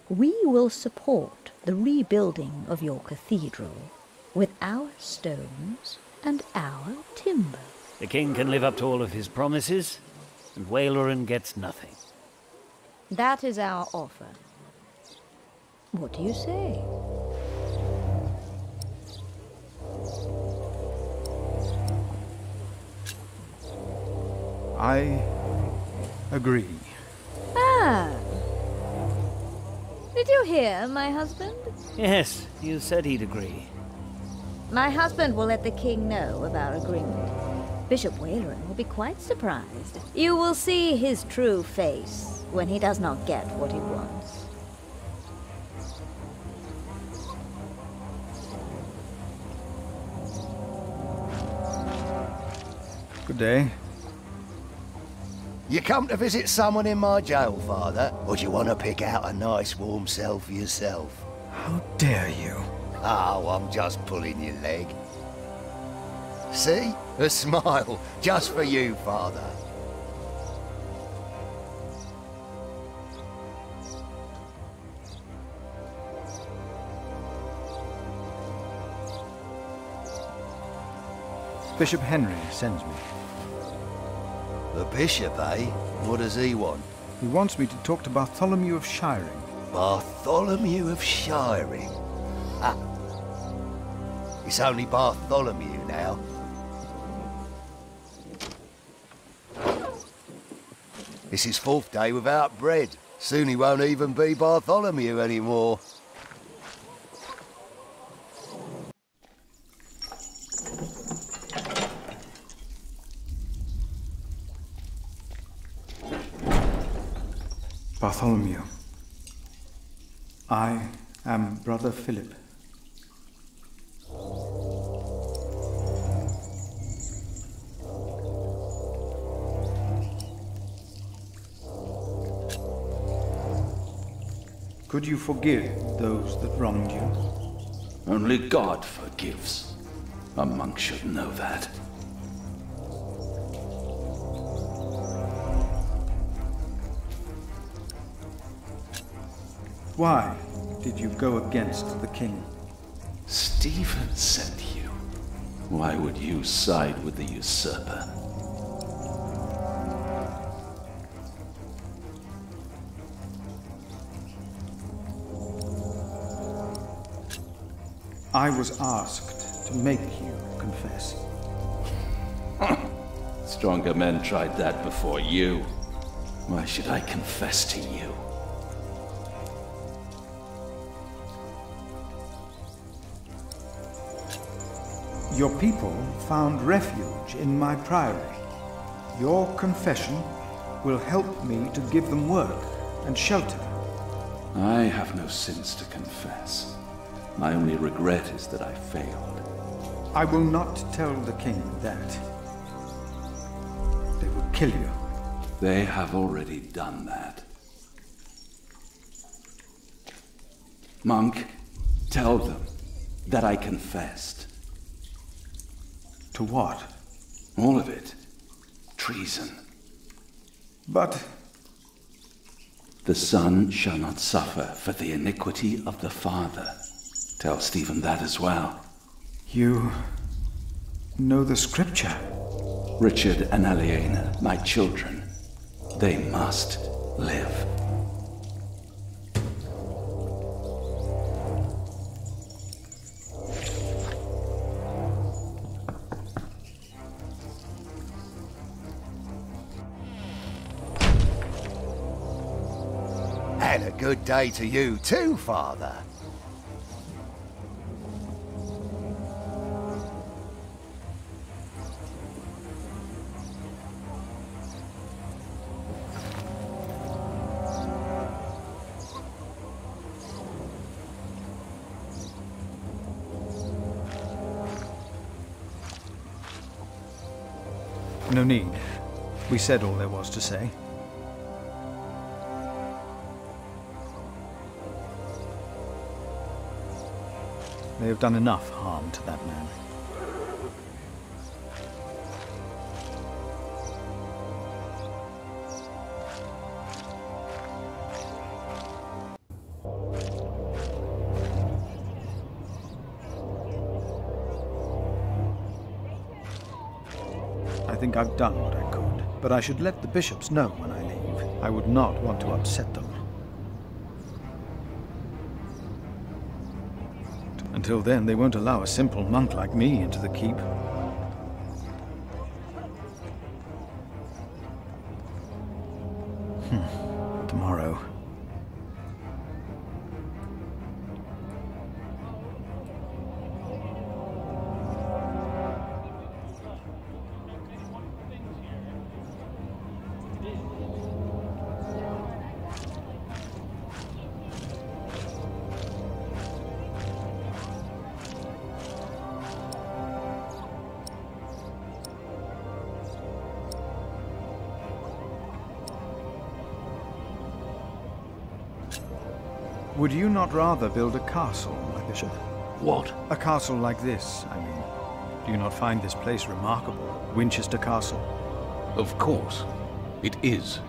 we will support the rebuilding of your cathedral with our stones and our timber. The king can live up to all of his promises, and Waleran gets nothing. That is our offer. What do you say? I agree. Ah. Did you hear, my husband? Yes, you said he'd agree. My husband will let the king know of our agreement. Bishop Waleran will be quite surprised. You will see his true face when he does not get what he wants. Good day. You come to visit someone in my jail, Father? Or do you want to pick out a nice warm cell for yourself? How dare you? Oh, I'm just pulling your leg. See? A smile, just for you, Father. Bishop Henry sends me. The bishop, eh? What does he want? He wants me to talk to Bartholomew of Shiring. Bartholomew of Shiring? Ah. It's only Bartholomew now. It's his 4th day without bread. Soon he won't even be Bartholomew anymore. Bartholomew, I am Brother Philip. Could you forgive those that wronged you? Only God forgives. A monk should know that. Why did you go against the king? Stephen sent you. Why would you side with the usurper? I was asked to make you confess. Stronger men tried that before you. Why should I confess to you? Your people found refuge in my priory. Your confession will help me to give them work and shelter. I have no sins to confess. My only regret is that I failed. I will not tell the king that. They will kill you. They have already done that. Monk, tell them that I confessed. To what? All of it. Treason. But... The son shall not suffer for the iniquity of the father. Tell Stephen that as well. You know the scripture? Richard and Aliena, my children, they must live. And a good day to you too, Father. No need. We said all there was to say. They have done enough harm to that man. I think I've done what I could, but I should let the bishops know when I leave. I would not want to upset them. Until then, they won't allow a simple monk like me into the keep. Tomorrow. Would you not rather build a castle, my bishop? What? A castle like this, I mean. Do you not find this place remarkable? Winchester Castle? Of course. It is.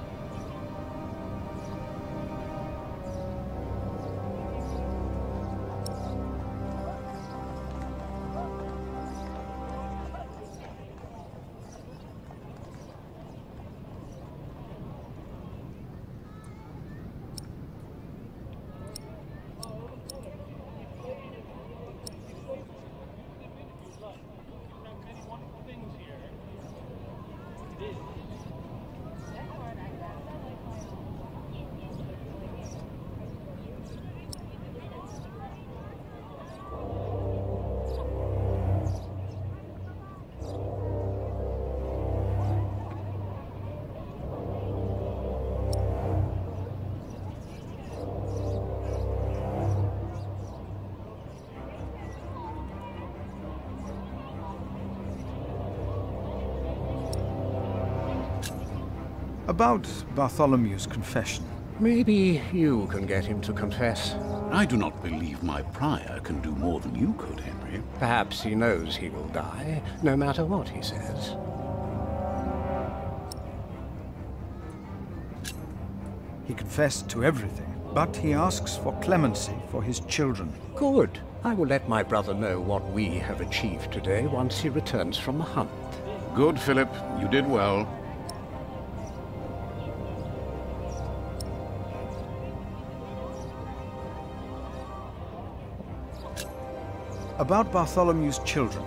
About Bartholomew's confession. Maybe you can get him to confess. I do not believe my prior can do more than you could, Henry. Perhaps he knows he will die, no matter what he says. He confessed to everything, but he asks for clemency for his children. Good. I will let my brother know what we have achieved today once he returns from the hunt. Good, Philip. You did well. About Bartholomew's children.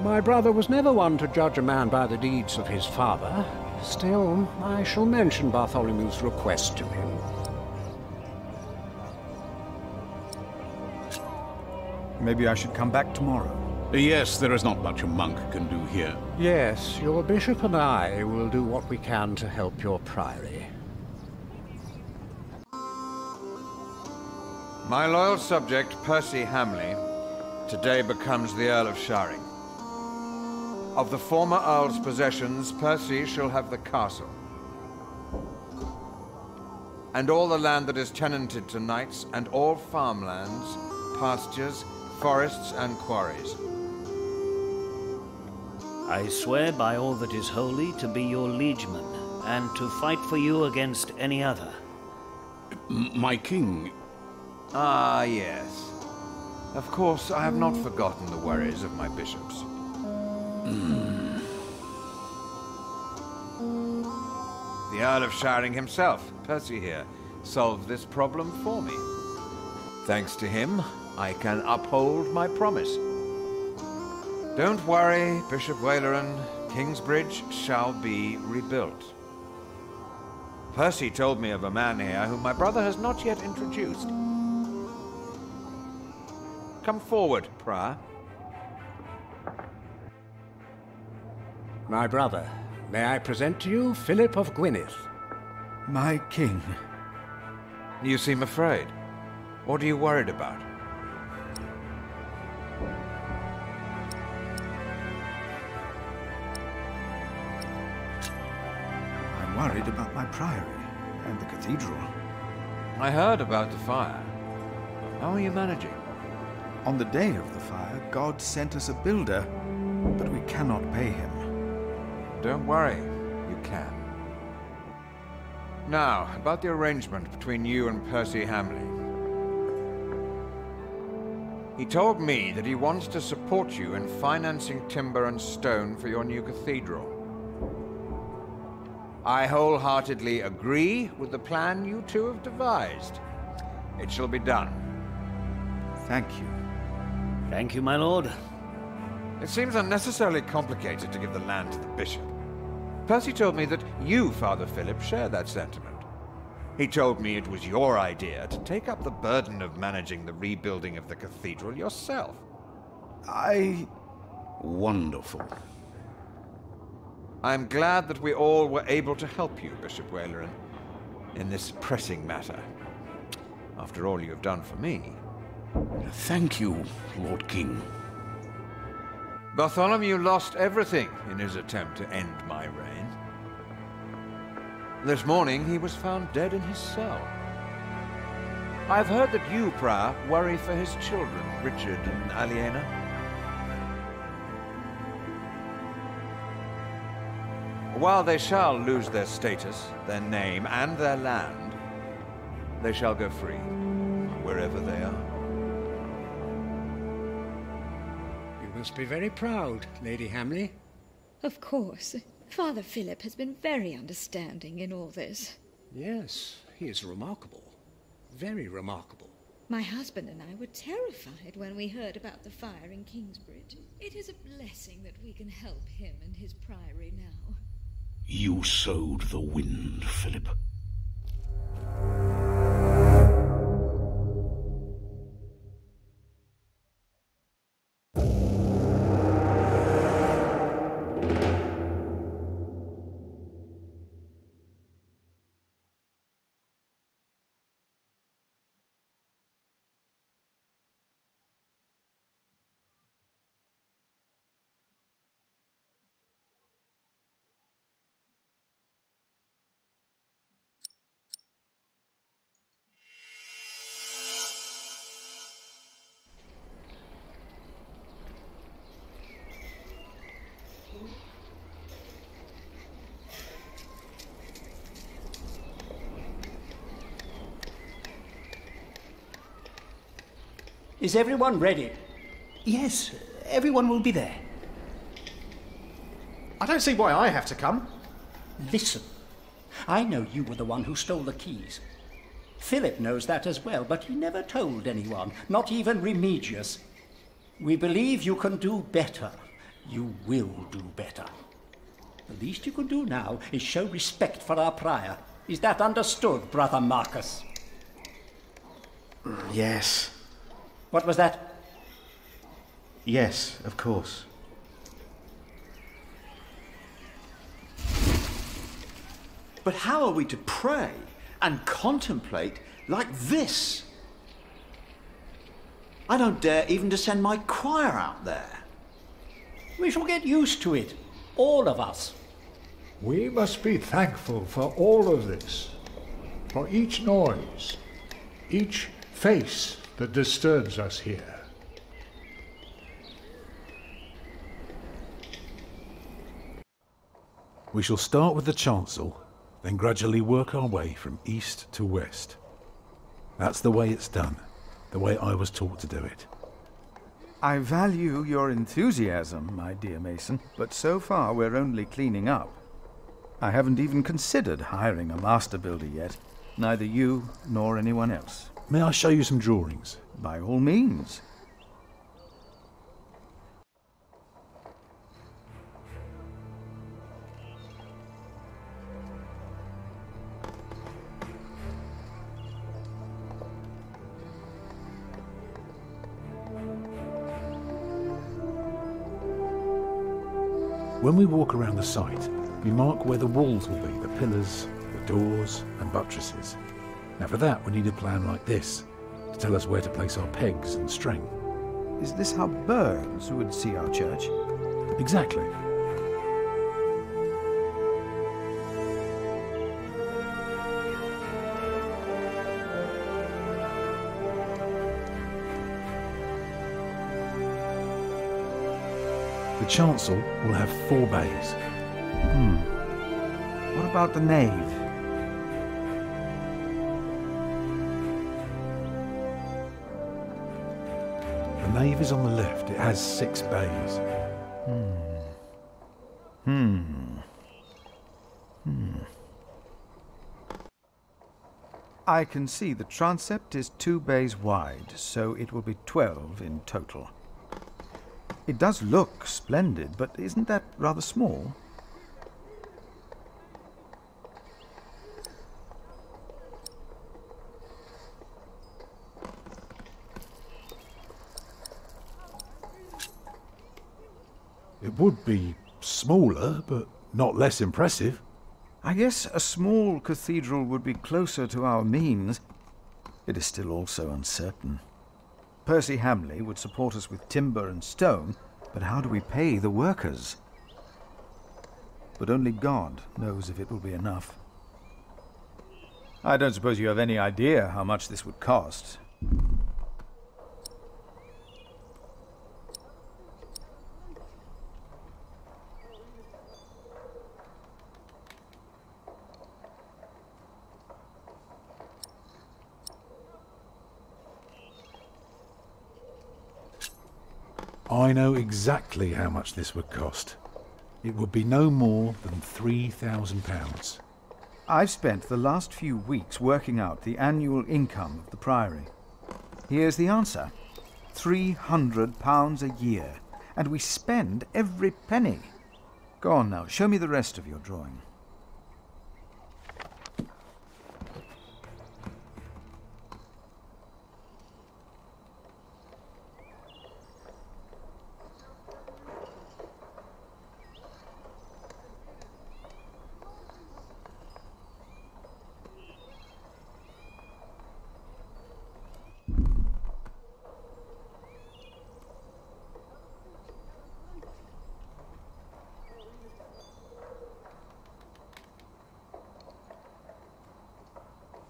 My brother was never one to judge a man by the deeds of his father. Still, I shall mention Bartholomew's request to him. Maybe I should come back tomorrow. Yes, there is not much a monk can do here. Yes, your bishop and I will do what we can to help your priory. My loyal subject, Percy Hamley, today becomes the Earl of Sharing. Of the former Earl's possessions, Percy shall have the castle. And all the land that is tenanted to knights, and all farmlands, pastures, forests, and quarries. I swear by all that is holy to be your liegeman, and to fight for you against any other. My king... Ah, yes. Of course, I have not forgotten the worries of my bishops. The Earl of Sharing himself, Percy here, solved this problem for me. Thanks to him, I can uphold my promise. Don't worry, Bishop Waleran. Kingsbridge shall be rebuilt. Percy told me of a man here whom my brother has not yet introduced. Come forward, Prior. My brother, may I present to you Philip of Gwynedd? My king. You seem afraid. What are you worried about? I'm worried about my priory and the cathedral. I heard about the fire. How are you managing? On the day of the fire, God sent us a builder, but we cannot pay him. Don't worry, you can. Now, about the arrangement between you and Percy Hamley. He told me that he wants to support you in financing timber and stone for your new cathedral. I wholeheartedly agree with the plan you two have devised. It shall be done. Thank you. Thank you, my lord. It seems unnecessarily complicated to give the land to the bishop. Percy told me that you, Father Philip, share that sentiment. He told me it was your idea to take up the burden of managing the rebuilding of the cathedral yourself. Wonderful. I'm glad that we all were able to help you, Bishop Waleran, in this pressing matter. After all you have done for me. Thank you, Lord King. Bartholomew lost everything in his attempt to end my reign. This morning he was found dead in his cell. I've heard that you, Prior, worry for his children, Richard and Aliena. While they shall lose their status, their name, and their land, they shall go free, wherever they are. You must be very proud, Lady Hamley. Of course. Father Philip has been very understanding in all this. Yes, he is remarkable. Very remarkable. My husband and I were terrified when we heard about the fire in Kingsbridge. It is a blessing that we can help him and his priory now. You sowed the wind, Philip. Is everyone ready? Yes, everyone will be there. I don't see why I have to come. Listen, I know you were the one who stole the keys. Philip knows that as well, but he never told anyone, not even Remigius. We believe you can do better. You will do better. The least you can do now is show respect for our prior. Is that understood, Brother Marcus? Yes. What was that? Yes, of course. But how are we to pray and contemplate like this? I don't dare even to send my choir out there. We shall get used to it, all of us. We must be thankful for all of this, for each noise, each face that disturbs us here. We shall start with the chancel, then gradually work our way from east to west. That's the way it's done, the way I was taught to do it. I value your enthusiasm, my dear Mason, but so far we're only cleaning up. I haven't even considered hiring a master builder yet, neither you nor anyone else. May I show you some drawings? By all means. When we walk around the site, we mark where the walls will be, the pillars, the doors and buttresses. Now for that we need a plan like this, to tell us where to place our pegs and string. Is this how birds would see our church? Exactly. The chancel will have 4 bays. What about the nave? The nave is on the left. It has 6 bays. I can see the transept is 2 bays wide, so it will be 12 in total. It does look splendid, but isn't that rather small? It would be smaller, but not less impressive. I guess a small cathedral would be closer to our means. It is still also uncertain. Percy Hamley would support us with timber and stone, but how do we pay the workers? But only God knows if it will be enough. I don't suppose you have any idea how much this would cost. I know exactly how much this would cost. It would be no more than £3,000. I've spent the last few weeks working out the annual income of the Priory. Here's the answer. £300 a year. And we spend every penny. Go on now, show me the rest of your drawing.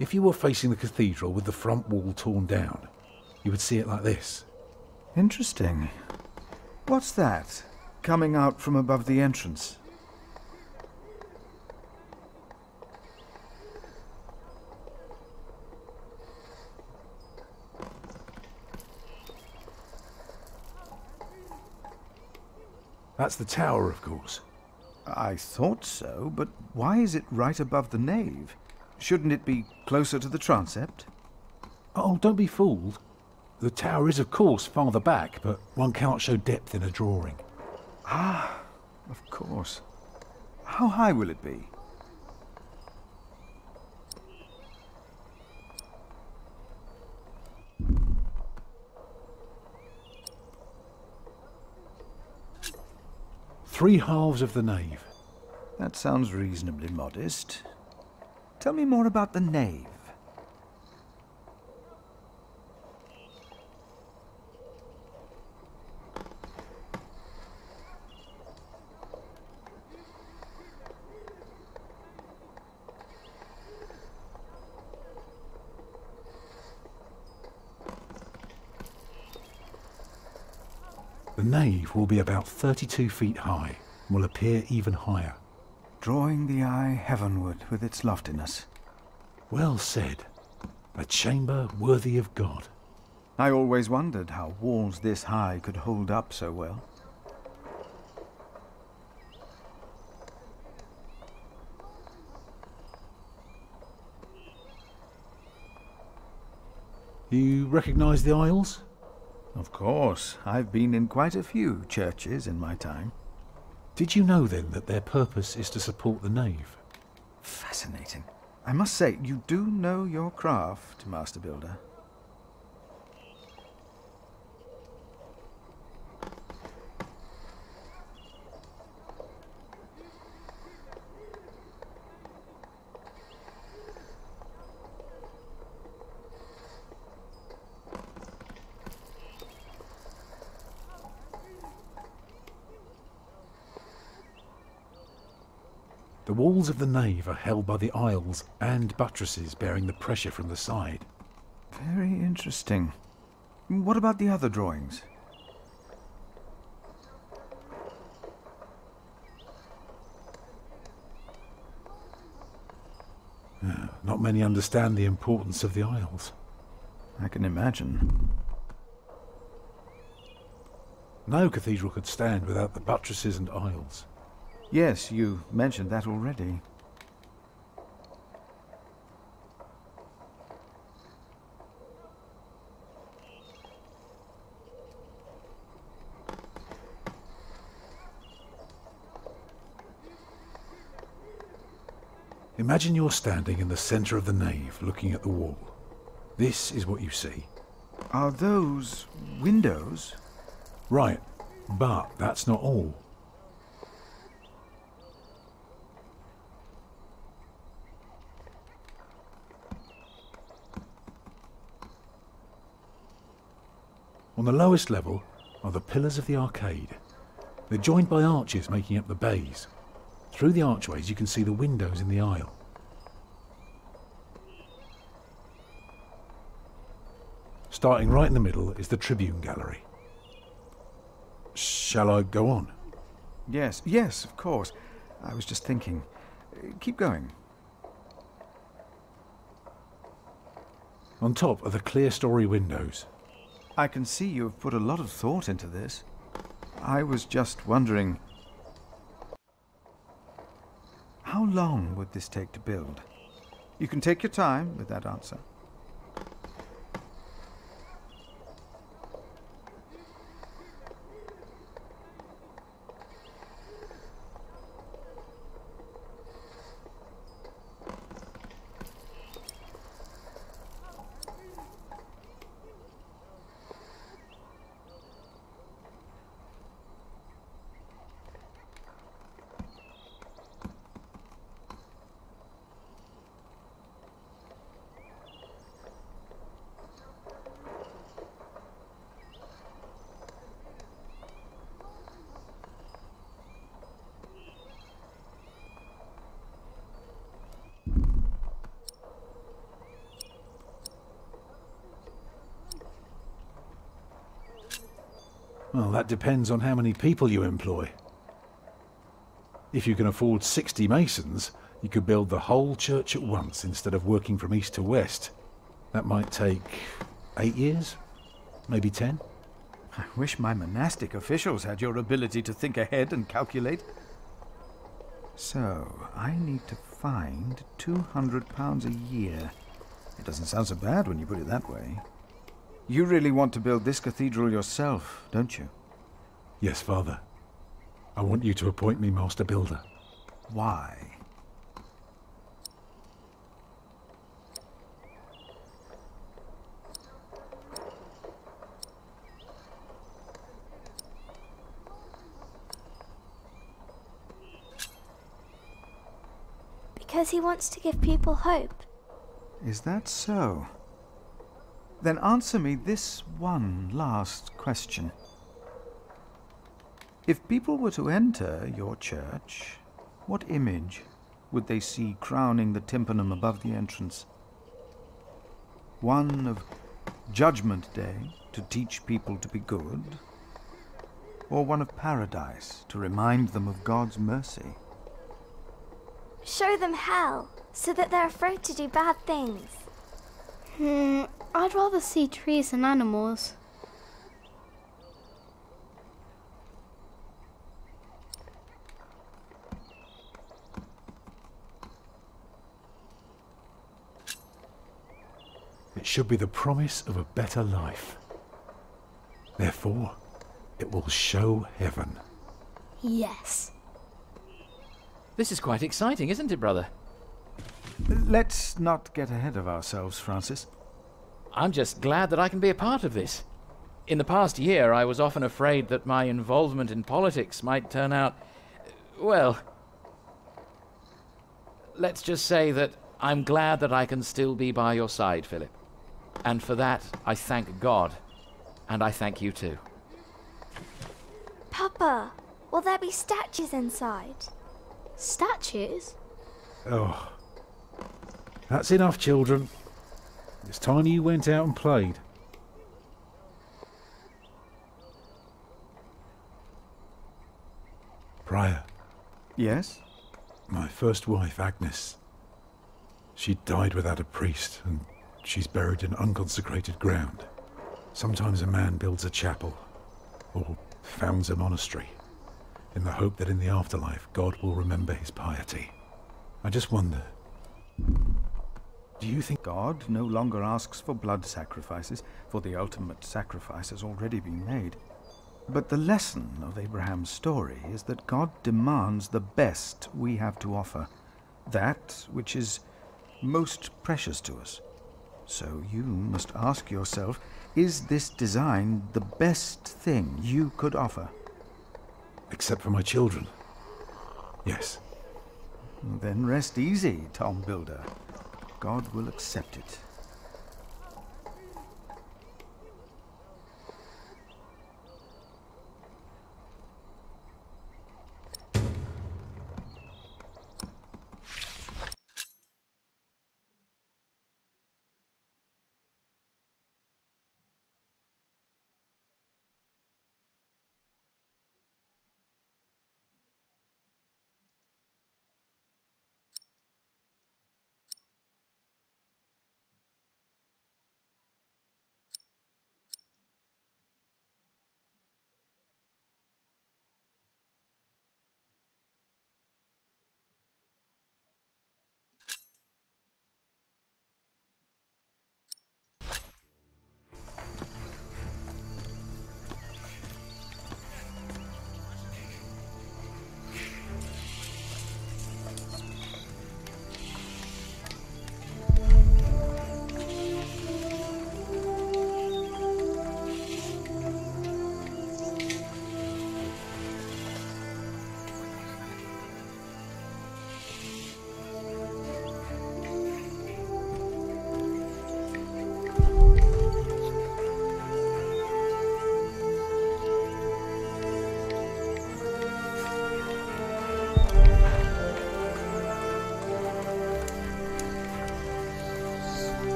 If you were facing the cathedral with the front wall torn down, you would see it like this. Interesting. What's that, coming out from above the entrance? That's the tower, of course. I thought so, but why is it right above the nave? Shouldn't it be closer to the transept? Oh, don't be fooled. The tower is, of course, farther back, but one cannot show depth in a drawing. Ah, of course. How high will it be? Three halves of the nave. That sounds reasonably modest. Tell me more about the nave. The nave will be about 32 feet high and will appear even higher. Drawing the eye heavenward with its loftiness. Well said. A chamber worthy of God. I always wondered how walls this high could hold up so well. You recognise the aisles? Of course. I've been in quite a few churches in my time. Did you know then that their purpose is to support the nave? Fascinating. I must say, you do know your craft, Master Builder. The walls of the nave are held by the aisles and buttresses bearing the pressure from the side. Very interesting. What about the other drawings? Not many understand the importance of the aisles. I can imagine. No cathedral could stand without the buttresses and aisles. Yes, you mentioned that already. Imagine you're standing in the centre of the nave, looking at the wall. This is what you see. Are those windows? Right, but that's not all. On the lowest level are the pillars of the arcade. They're joined by arches making up the bays. Through the archways you can see the windows in the aisle. Starting right in the middle is the tribune gallery. Shall I go on? Yes, yes, of course. I was just thinking. Keep going. On top are the clear-story windows. I can see you have put a lot of thought into this. I was just wondering, how long would this take to build? You can take your time with that answer. Well, that depends on how many people you employ. If you can afford 60 masons, you could build the whole church at once instead of working from east to west. That might take 8 years, maybe 10. I wish my monastic officials had your ability to think ahead and calculate. So, I need to find £200 a year. It doesn't sound so bad when you put it that way. You really want to build this cathedral yourself, don't you? Yes, Father. I want you to appoint me Master Builder. Why? Because he wants to give people hope. Is that so? Then answer me this one last question. If people were to enter your church, what image would they see crowning the tympanum above the entrance? One of Judgment Day to teach people to be good? Or one of paradise to remind them of God's mercy? Show them hell, so that they're afraid to do bad things. I'd rather see trees and animals. It should be the promise of a better life. Therefore, it will show heaven. Yes. This is quite exciting, isn't it, brother? Let's not get ahead of ourselves, Francis. I'm just glad that I can be a part of this. In the past year, I was often afraid that my involvement in politics might turn out, well, let's just say that I'm glad that I can still be by your side, Philip. And for that, I thank God, and I thank you too. Papa, will there be statues inside? Statues? Oh. That's enough, children. It's time you went out and played. Prior. Yes? My first wife, Agnes. She died without a priest, and she's buried in unconsecrated ground. Sometimes a man builds a chapel, or founds a monastery, in the hope that in the afterlife God will remember his piety. I just wonder, do you think God no longer asks for blood sacrifices, for the ultimate sacrifice has already been made? But the lesson of Abraham's story is that God demands the best we have to offer, that which is most precious to us. So you must ask yourself, is this design the best thing you could offer? Except for my children. Yes. Then rest easy, Tom Builder. God will accept it.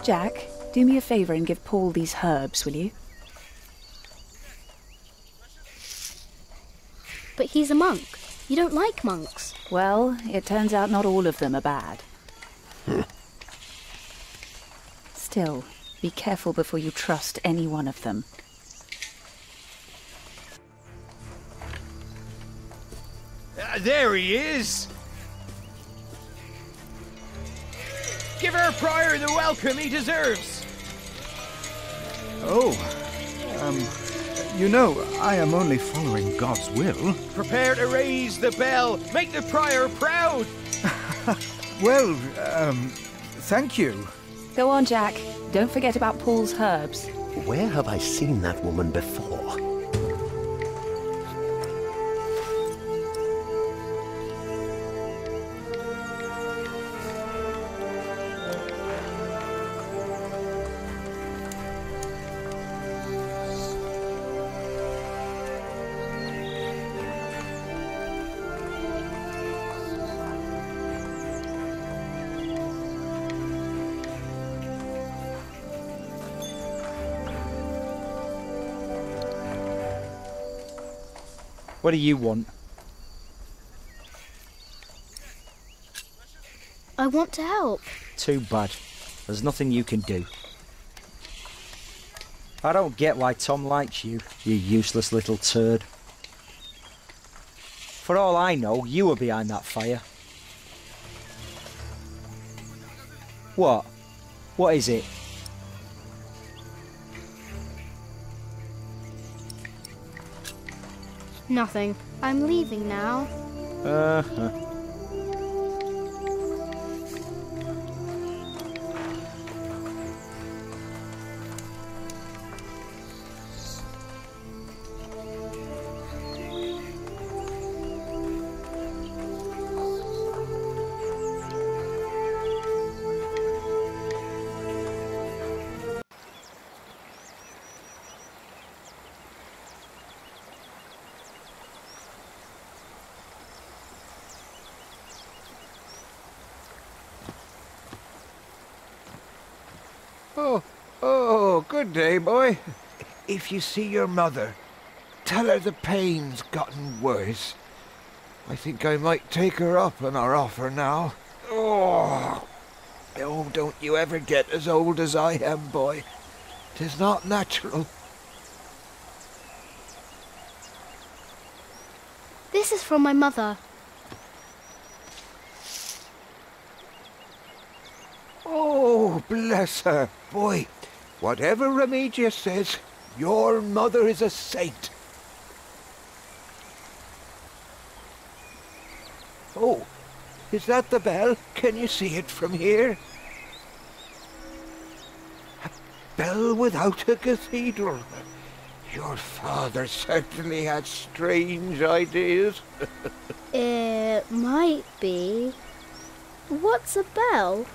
Jack, Do me a favour and give Paul these herbs, will you? But he's a monk. You don't like monks. Well, it turns out not all of them are bad. Still, be careful before you trust any one of them. There he is! Give our prior the welcome he deserves! Oh, you know, I am only following God's will. Prepare to raise the bell! Make the prior proud! Well, thank you. Go on, Jack. Don't forget about Paul's herbs. Where have I seen that woman before? What do you want? I want to help. Too bad. There's nothing you can do. I don't get why Tom likes you, you useless little turd. For all I know, you were behind that fire. What? What is it? Nothing. I'm leaving now. Uh-huh. Oh, good day, boy. If you see your mother, tell her the pain's gotten worse. I think I might take her up on our offer now. Oh, don't you ever get as old as I am, boy. 'Tis not natural. This is from my mother. Oh, bless her. Boy, whatever Remedius says, your mother is a saint. Oh, is that the bell? Can you see it from here? A bell without a cathedral. Your father certainly had strange ideas. It might be. What's a bell?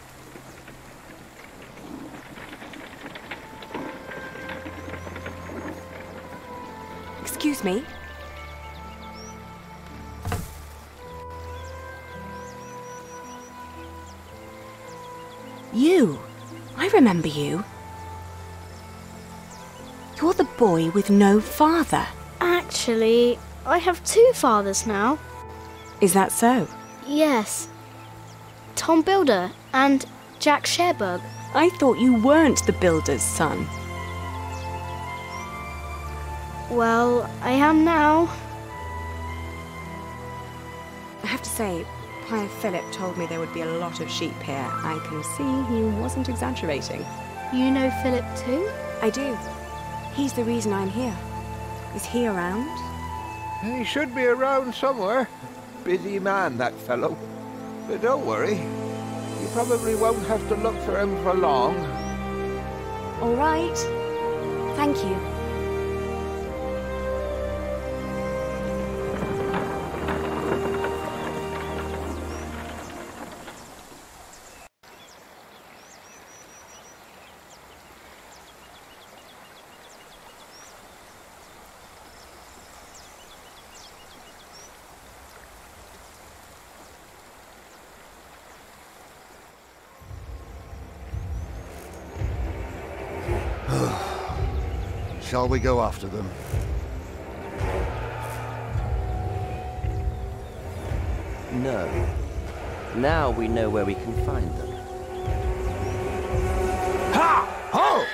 Excuse me. You. I remember you. You're the boy with no father. Actually, I have two fathers now. Is that so? Yes. Tom Builder and Jack Sherberg. I thought you weren't the builder's son. Well, I am now. I have to say, Prior Philip told me there would be a lot of sheep here. I can see he wasn't exaggerating. You know Philip too? I do. He's the reason I'm here. Is he around? He should be around somewhere. Busy man, that fellow. But don't worry. You probably won't have to look for him for long. All right. Thank you. Shall we go after them? No. Now we know where we can find them. Ha! Ho!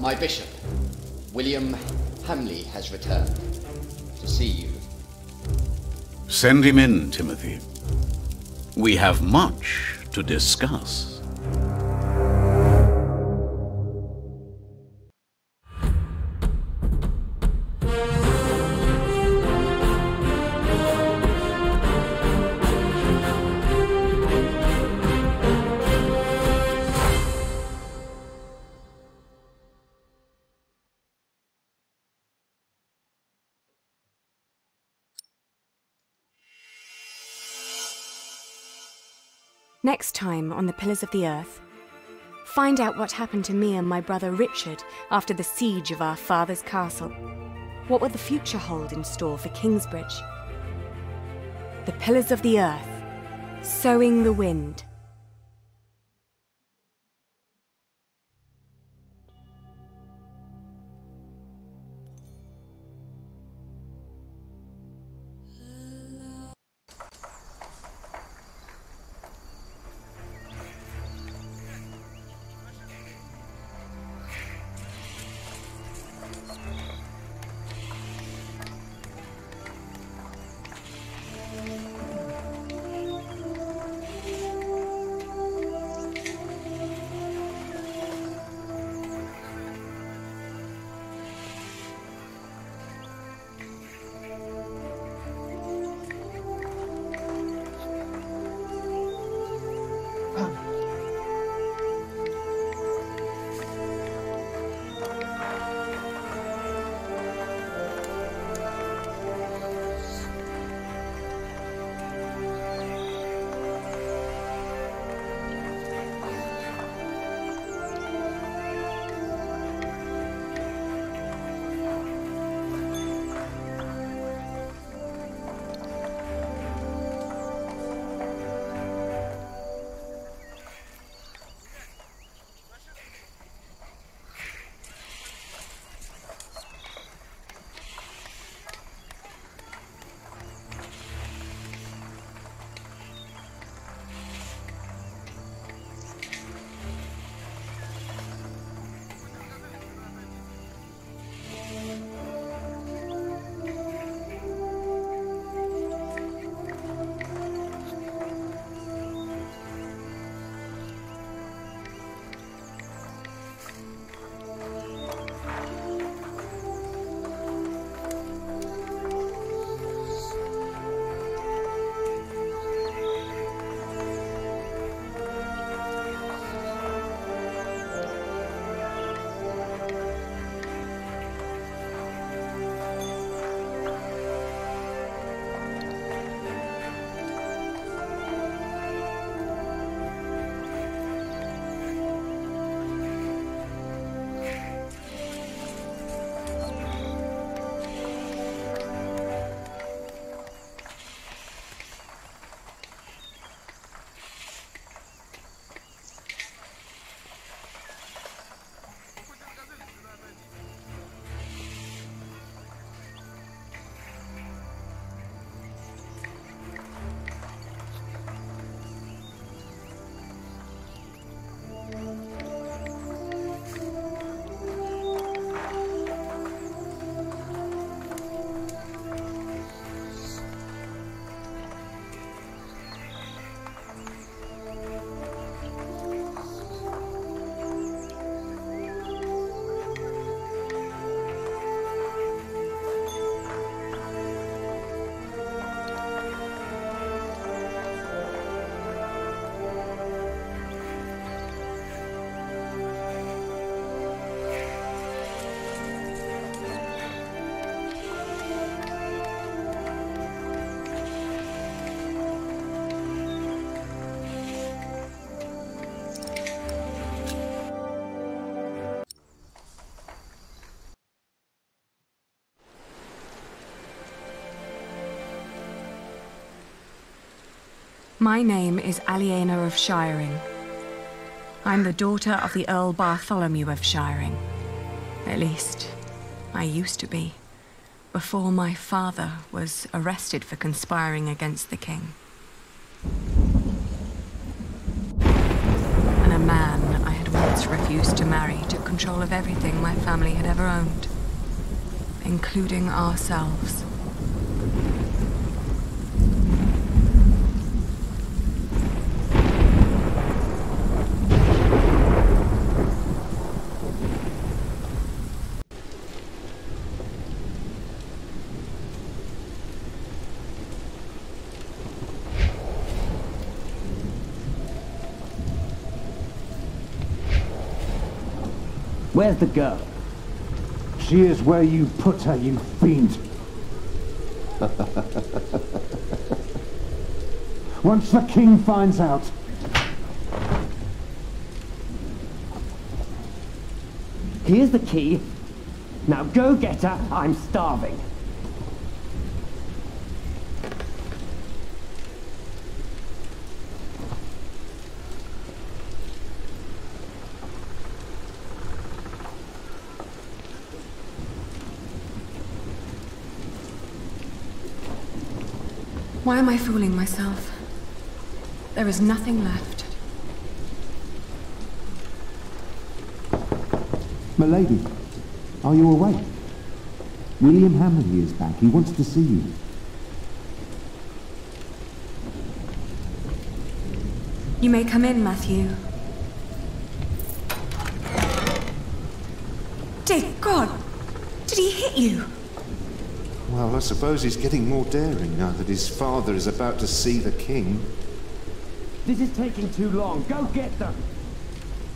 My bishop, William Hamley, has returned to see you. Send him in, Timothy. We have much to discuss. Next time on the Pillars of the Earth, find out what happened to me and my brother Richard after the siege of our father's castle. What will the future hold in store for Kingsbridge? The Pillars of the Earth, Sowing the Wind. My name is Aliena of Shiring. I'm the daughter of the Earl Bartholomew of Shiring. At least, I used to be, before my father was arrested for conspiring against the king. And a man I had once refused to marry took control of everything my family had ever owned, including ourselves. Where's the girl? She is where you put her, you fiend. Once the king finds out... Here's the key. Now go get her, I'm starving. Why am I fooling myself? There is nothing left. Milady, are you awake? William Hamley is back. He wants to see you. You may come in, Matthew. Dear God! Did he hit you? Well, I suppose he's getting more daring now that his father is about to see the king. This is taking too long. Go get them!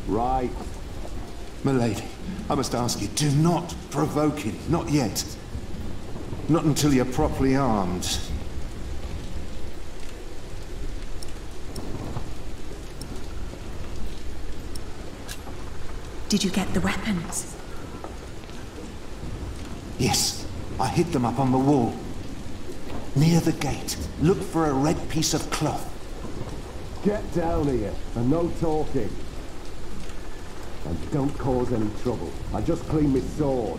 Right. Milady, I must ask you, do not provoke him. Not yet. Not until you're properly armed. Did you get the weapons? Yes. I hid them up on the wall. Near the gate. Look for a red piece of cloth. Get down here, and no talking. And don't cause any trouble. I just cleaned my sword.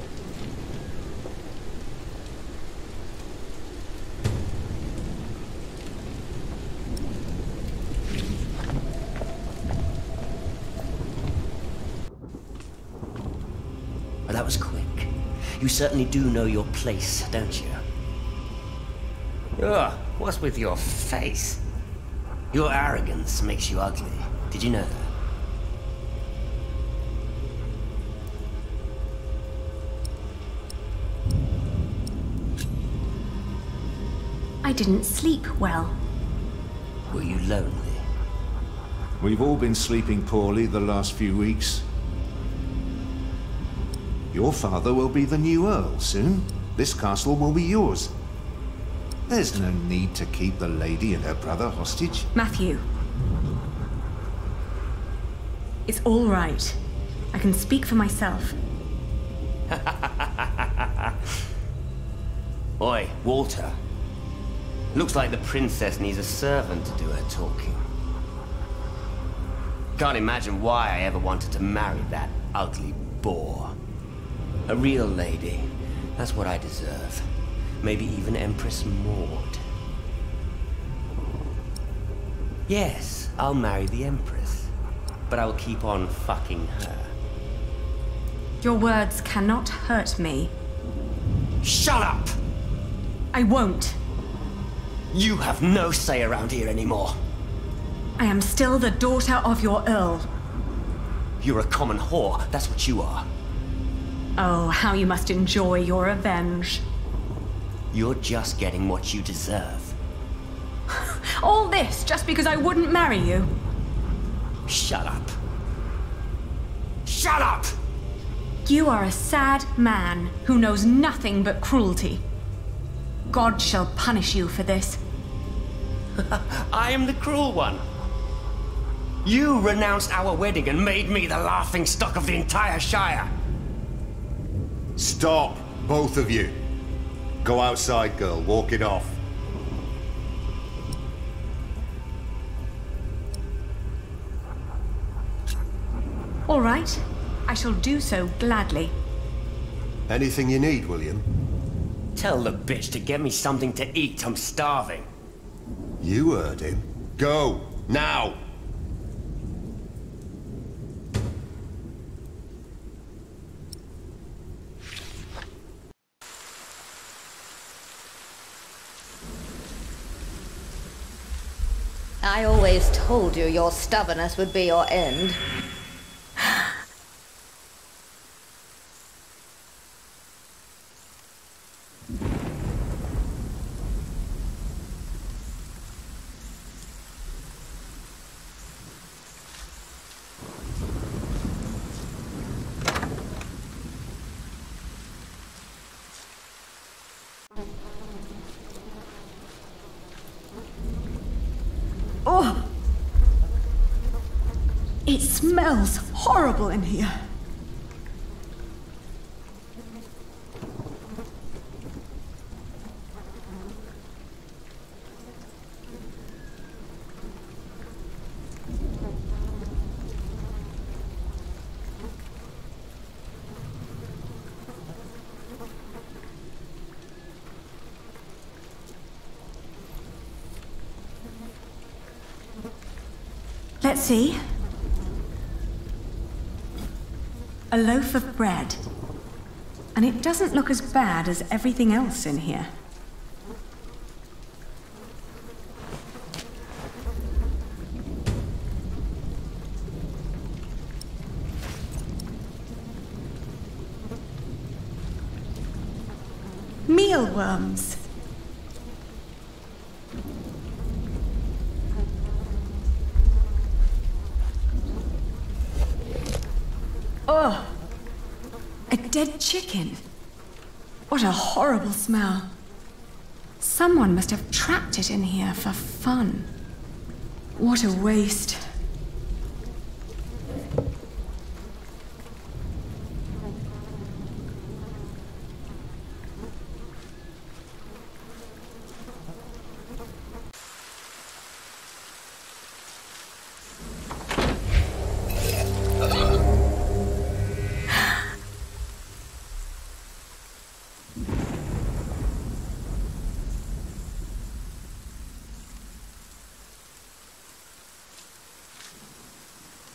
Well, that was quick. You certainly do know your place, don't you? Ugh, what's with your face? Your arrogance makes you ugly. Did you know that? I didn't sleep well. Were you lonely? We've all been sleeping poorly the last few weeks. Your father will be the new Earl soon. This castle will be yours. There's no need to keep the lady and her brother hostage. Matthew. It's all right. I can speak for myself. Oi, Walter. Looks like the princess needs a servant to do her talking. Can't imagine why I ever wanted to marry that ugly boar. A real lady. That's what I deserve. Maybe even Empress Maud. Yes, I'll marry the Empress. But I will keep on fucking her. Your words cannot hurt me. Shut up! I won't. You have no say around here anymore. I am still the daughter of your Earl. You're a common whore, that's what you are. Oh, how you must enjoy your revenge. You're just getting what you deserve. All this just because I wouldn't marry you? Shut up. Shut up! You are a sad man who knows nothing but cruelty. God shall punish you for this. I am the cruel one. You renounced our wedding and made me the laughingstock of the entire Shire. Stop, both of you. Go outside, girl. Walk it off. All right. I shall do so gladly. Anything you need, William? Tell the bitch to get me something to eat. I'm starving. You heard him. Go, now! I always told you your stubbornness would be your end. Oh! It smells horrible in here. Let's see. A loaf of bread. And it doesn't look as bad as everything else in here. Mealworms. Oh, a dead chicken. What a horrible smell. Someone must have trapped it in here for fun. What a waste.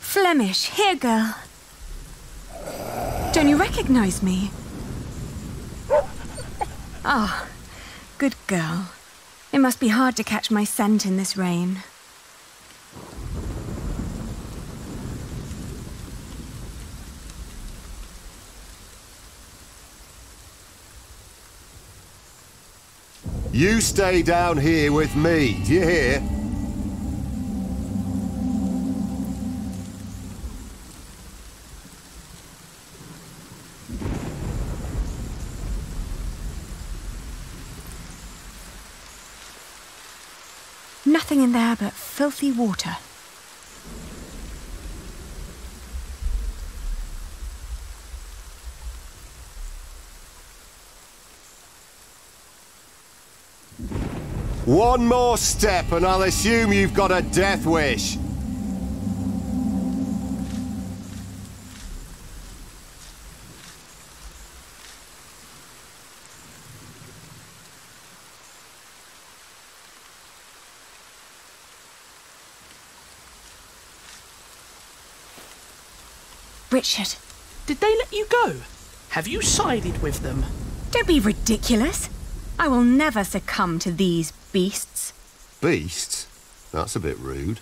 Flemish, here, girl. Don't you recognize me? Ah, good girl. It must be hard to catch my scent in this rain. You stay down here with me, do you hear? Nothing in there but filthy water. One more step and I'll assume you've got a death wish. Richard. Did they let you go? Have you sided with them? Don't be ridiculous. I will never succumb to these beasts. Beasts? That's a bit rude.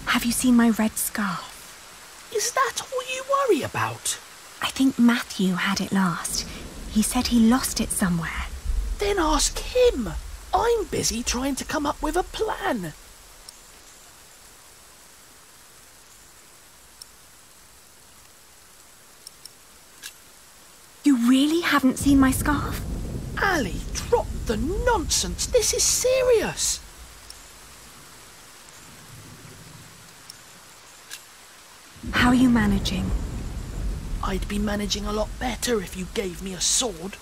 Have you seen my red scarf? Is that all you worry about? I think Matthew had it last. He said he lost it somewhere. Then ask him. I'm busy trying to come up with a plan. You really haven't seen my scarf? Ali, drop the nonsense. This is serious. How are you managing? I'd be managing a lot better if you gave me a sword.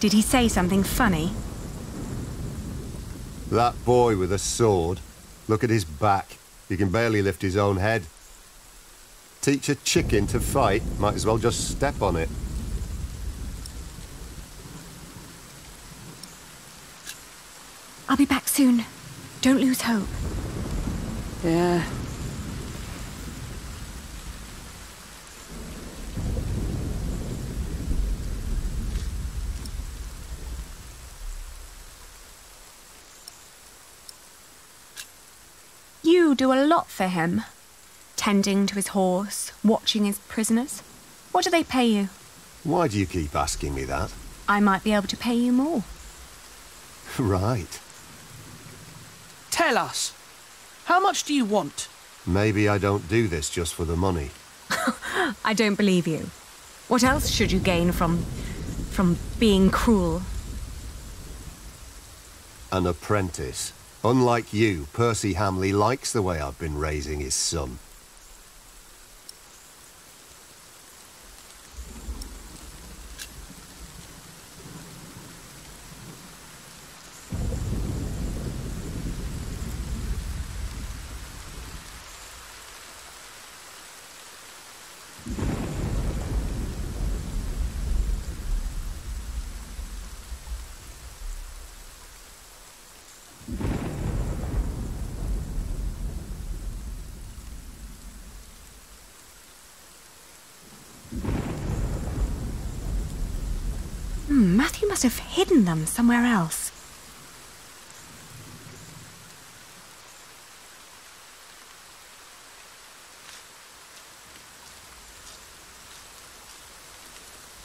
Did he say something funny? That boy with a sword. Look at his back. He can barely lift his own head. Teach a chicken to fight, might as well just step on it. I'll be back soon. Don't lose hope. Yeah. You do a lot for him. Tending to his horse, watching his prisoners. What do they pay you? Why do you keep asking me that? I might be able to pay you more. Right. Tell us. How much do you want? Maybe I don't do this just for the money. I don't believe you. What else should you gain from being cruel? An apprentice. Unlike you, Percy Hamley likes the way I've been raising his son. Matthew must have hidden them somewhere else.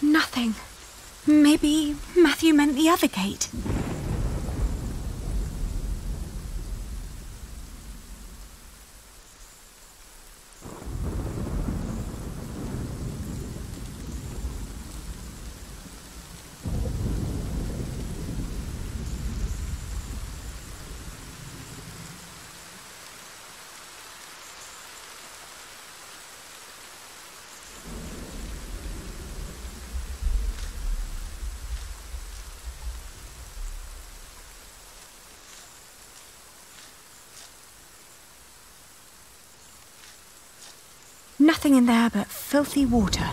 Nothing. Maybe Matthew meant the other gate. Nothing in there but filthy water.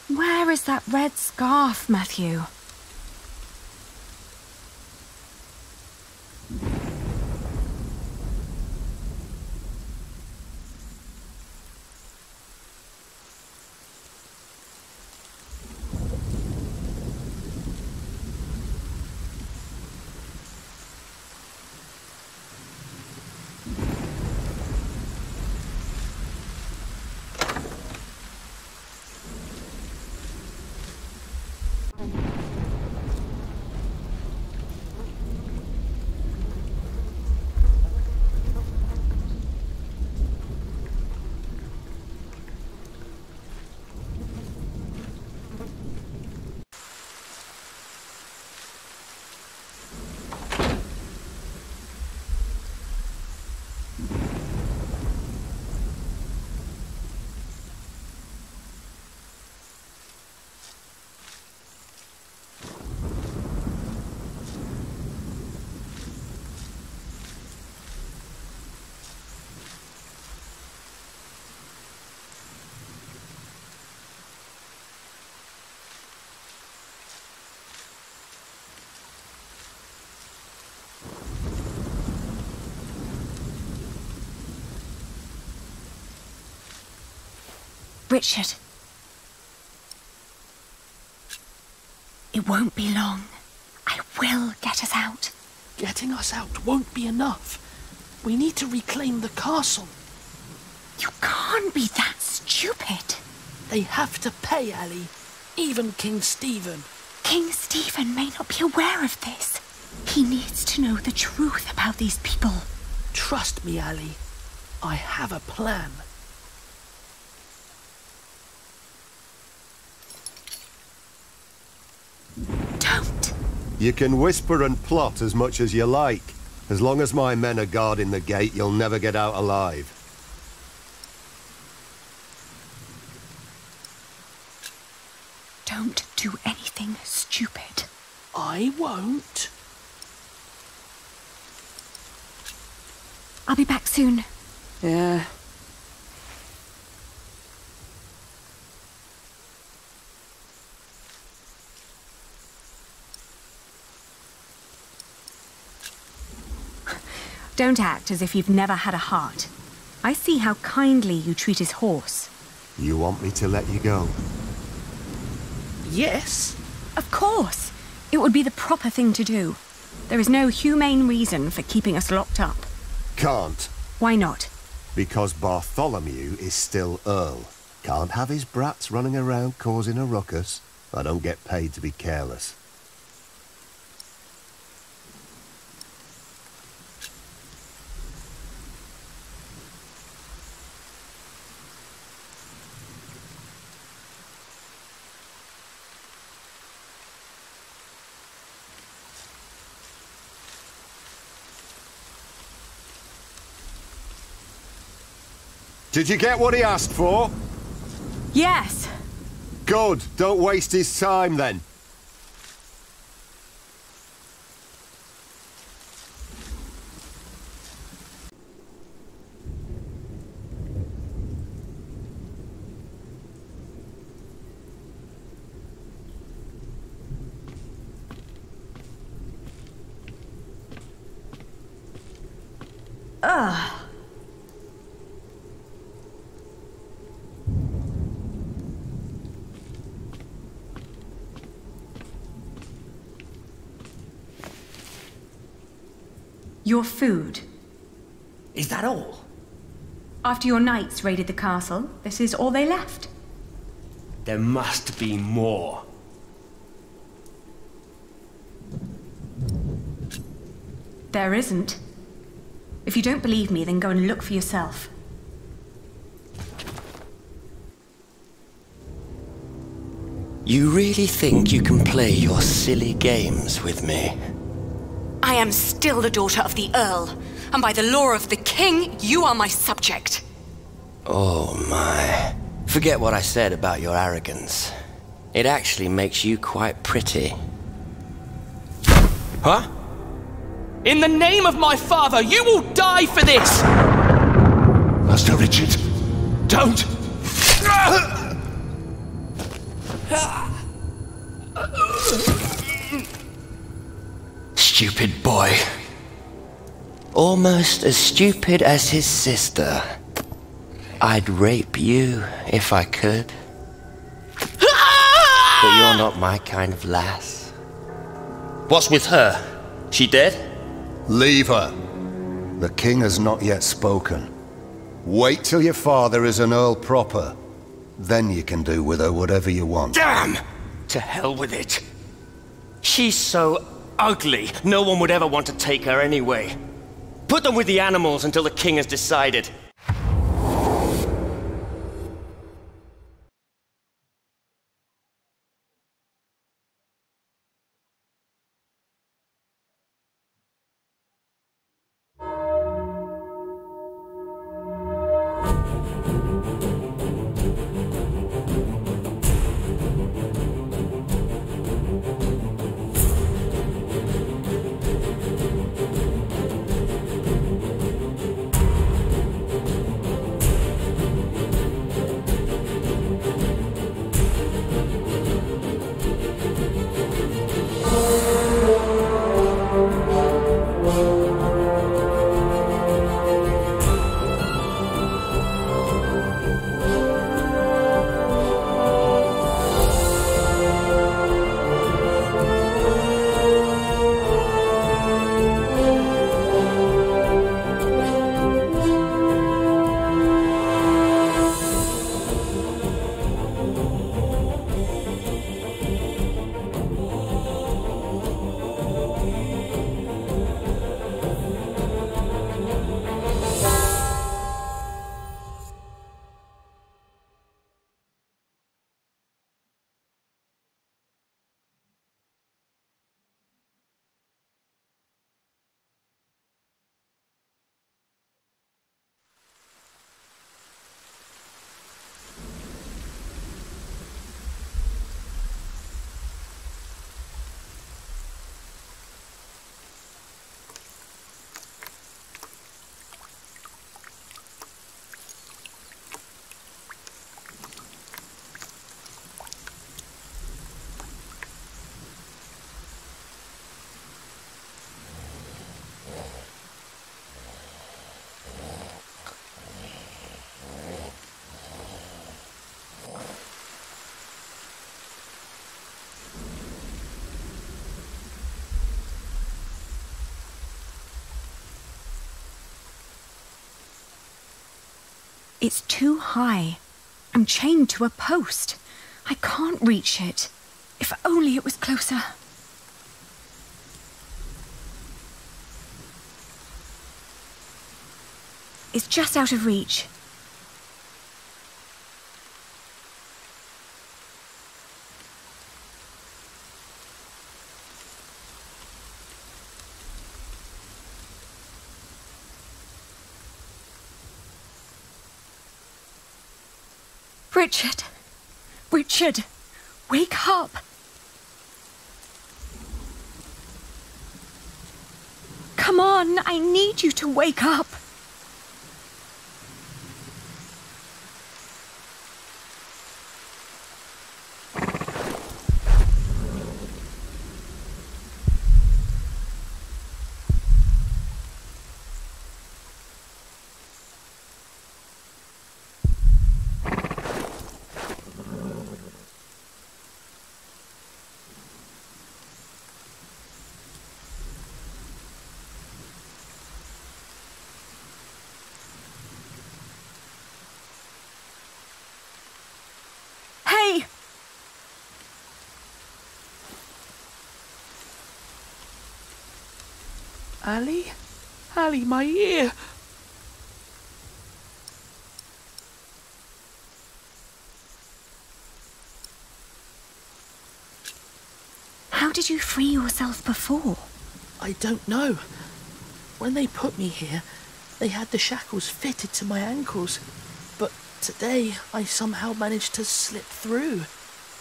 Where is that red scarf, Matthew? Richard. It won't be long. I will get us out. Getting us out won't be enough. We need to reclaim the castle. You can't be that stupid. They have to pay, Ali. Even King Stephen. King Stephen may not be aware of this. He needs to know the truth about these people. Trust me, Ali. I have a plan. You can whisper and plot as much as you like. As long as my men are guarding the gate, you'll never get out alive. Don't do anything stupid. I won't. I'll be back soon. Yeah. Don't act as if you've never had a heart. I see how kindly you treat his horse. You want me to let you go? Yes. Of course. It would be the proper thing to do. There is no humane reason for keeping us locked up. Can't. Why not? Because Bartholomew is still Earl. Can't have his brats running around causing a ruckus. I don't get paid to be careless. Did you get what he asked for? Yes. Good. Don't waste his time then. Ugh. Your food. Is that all? After your knights raided the castle, this is all they left. There must be more. There isn't. If you don't believe me, then go and look for yourself. You really think you can play your silly games with me? I am still the daughter of the Earl, and by the law of the King, you are my subject. Oh my. Forget what I said about your arrogance. It actually makes you quite pretty. Huh? In the name of my father, you will die for this! Master Richard, don't! Stupid boy. Almost as stupid as his sister. I'd rape you if I could. But you're not my kind of lass. What's with her? She dead? Leave her. The king has not yet spoken. Wait till your father is an earl proper. Then you can do with her whatever you want. Damn! To hell with it. She's so ugly, no one would ever want to take her anyway. Put them with the animals until the king has decided. It's too high. I'm chained to a post. I can't reach it. If only it was closer. It's just out of reach. Richard! Richard! Wake up! Come on, I need you to wake up! Hey! Ali? Ali, my ear! How did you free yourself before? I don't know. When they put me here, they had the shackles fitted to my ankles. But today, I somehow managed to slip through.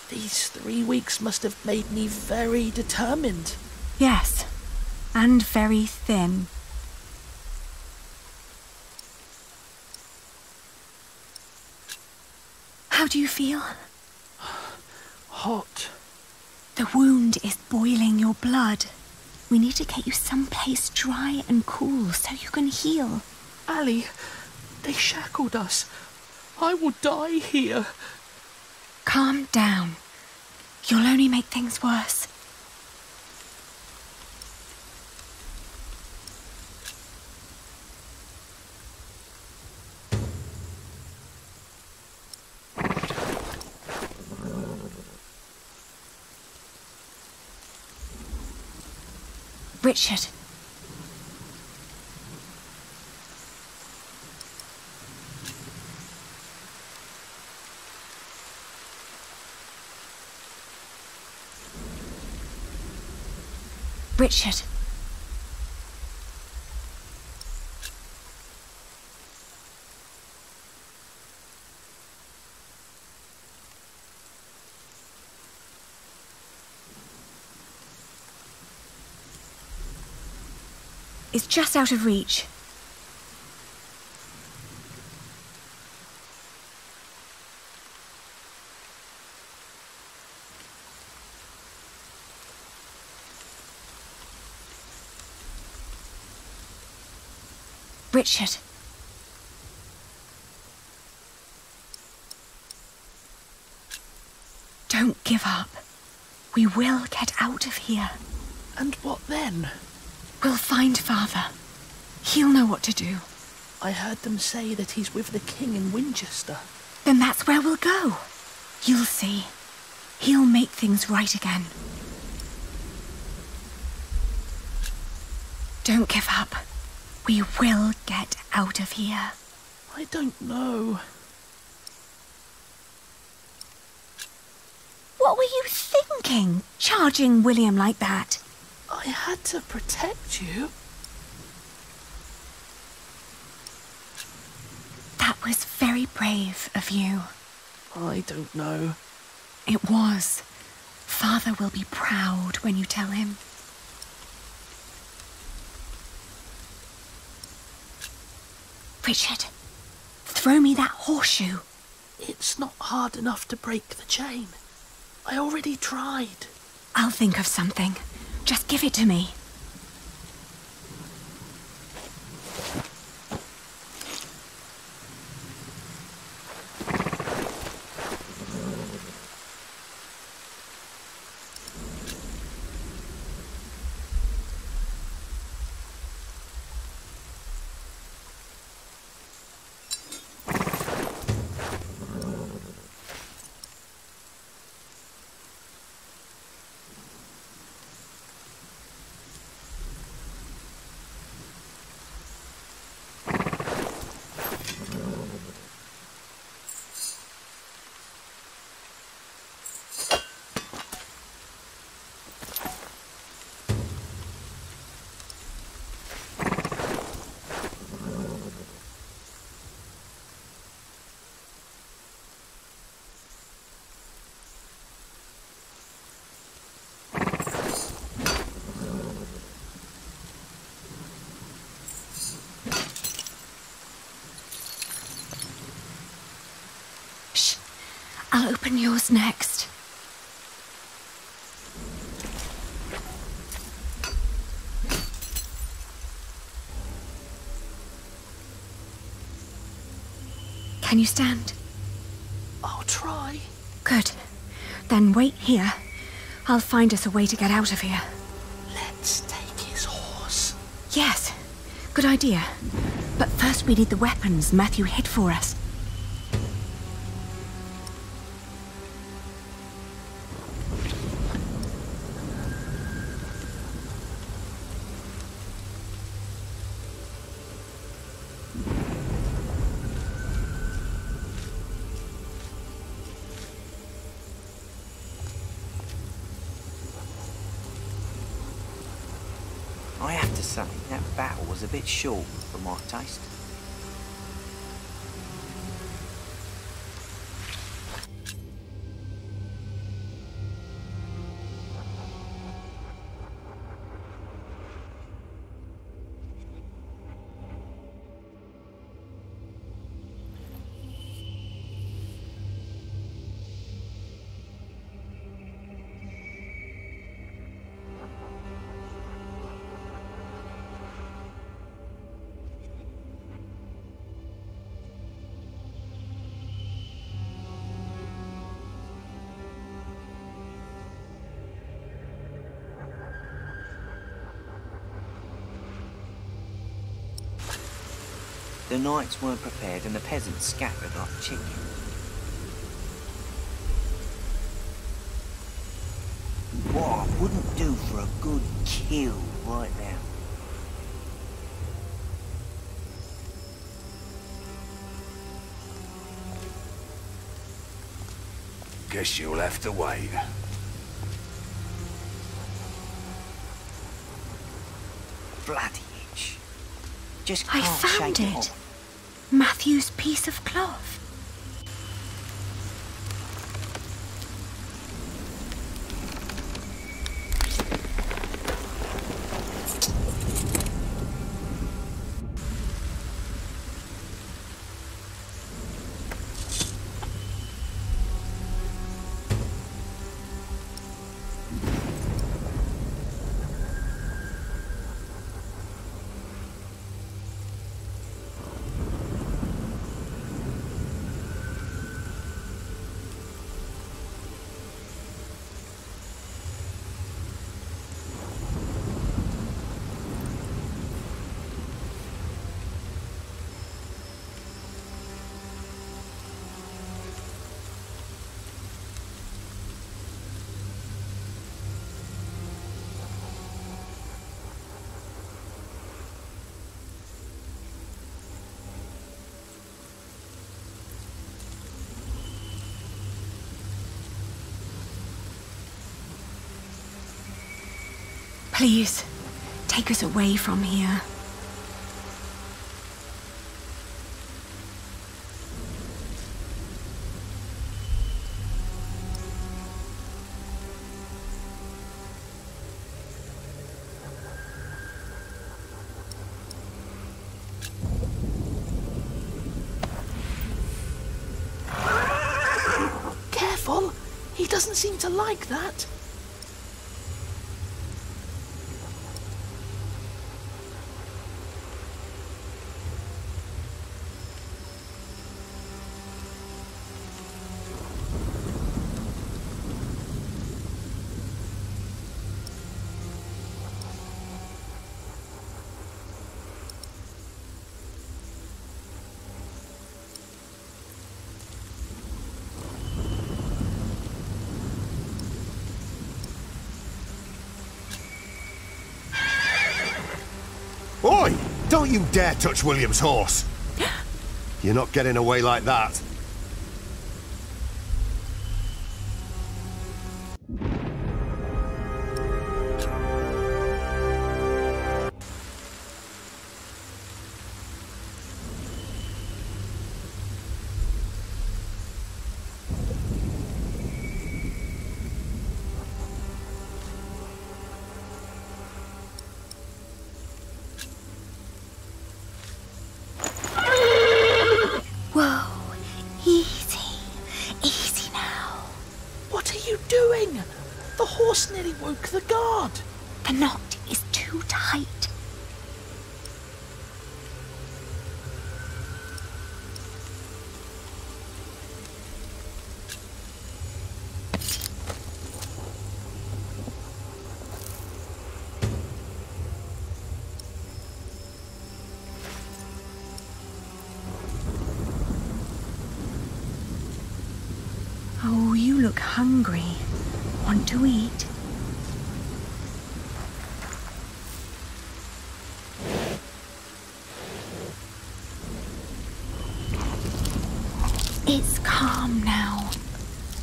These 3 weeks must have made me very determined. Yes, and very thin. How do you feel? Hot. The wound is boiling your blood. We need to get you someplace dry and cool so you can heal. Ali, they shackled us. I will die here. Calm down. You'll only make things worse. Richard. Richard. It's just out of reach. Richard. Don't give up. We will get out of here. And what then? We'll find Father. He'll know what to do. I heard them say that he's with the king in Winchester. Then that's where we'll go. You'll see. He'll make things right again. Don't give up. We will get out of here. I don't know. What were you thinking, charging William like that? I had to protect you. That was very brave of you. I don't know. It was. Father will be proud when you tell him. Richard, throw me that horseshoe. It's not hard enough to break the chain. I already tried. I'll think of something. Just give it to me. I'll open yours next. Can you stand? I'll try. Good. Then wait here. I'll find us a way to get out of here. Let's take his horse. Yes. Good idea. But first we need the weapons Matthew hid for us. I have to say, that battle was a bit short for my taste. The knights weren't prepared and the peasants scattered like chicken. What I wouldn't do for a good kill right now. Guess you'll have to wait. Bloody itch. Just I can't found shake it. off. Matthew's piece of cloth. Please, take us away from here. Careful! He doesn't seem to like that. Oi! Don't you dare touch William's horse! You're not getting away like that. doing? The horse nearly woke the guard. The knot is too tight. Oh, you look hungry. Want to eat? It's calm now.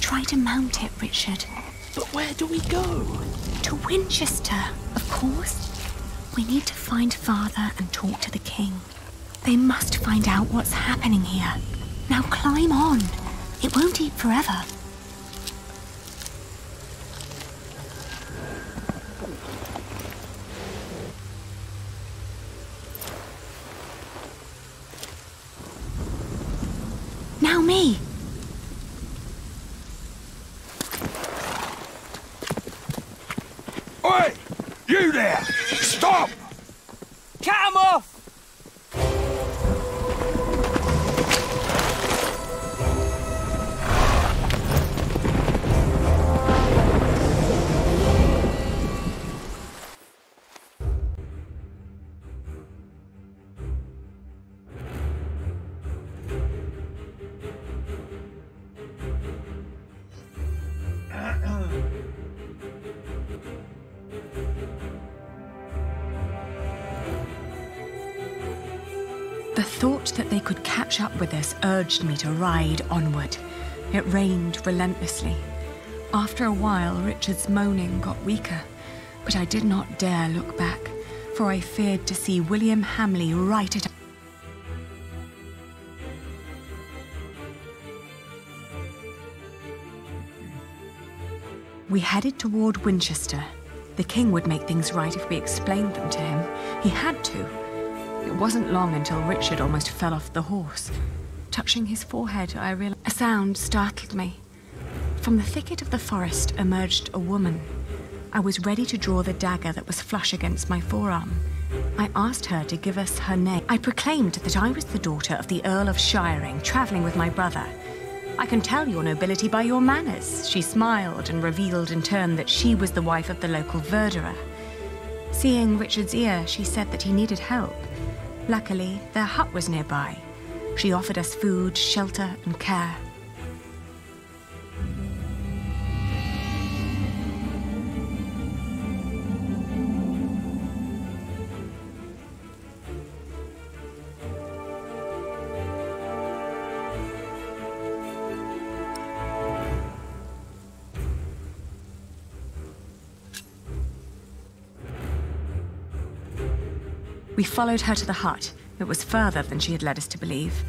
Try to mount it, Richard. But where do we go? To Winchester, of course. We need to find Father and talk to the king. They must find out what's happening here. Now climb on. It won't eat forever. Now me. Oi! You there! Stop! Cut him off! The thought that they could catch up with us urged me to ride onward. It rained relentlessly. After a while, Richard's moaning got weaker, but I did not dare look back, for I feared to see William Hamley right at... We headed toward Winchester. The king would make things right if we explained them to him. He had to. It wasn't long until Richard almost fell off the horse. Touching his forehead, I realized a sound startled me. From the thicket of the forest emerged a woman. I was ready to draw the dagger that was flush against my forearm. I asked her to give us her name. I proclaimed that I was the daughter of the Earl of Shiring, travelling with my brother. I can tell your nobility by your manners. She smiled and revealed in turn that she was the wife of the local verderer. Seeing Richard's ear, she said that he needed help. Luckily, their hut was nearby. She offered us food, shelter, and care. We followed her to the hut. It was further than she had led us to believe.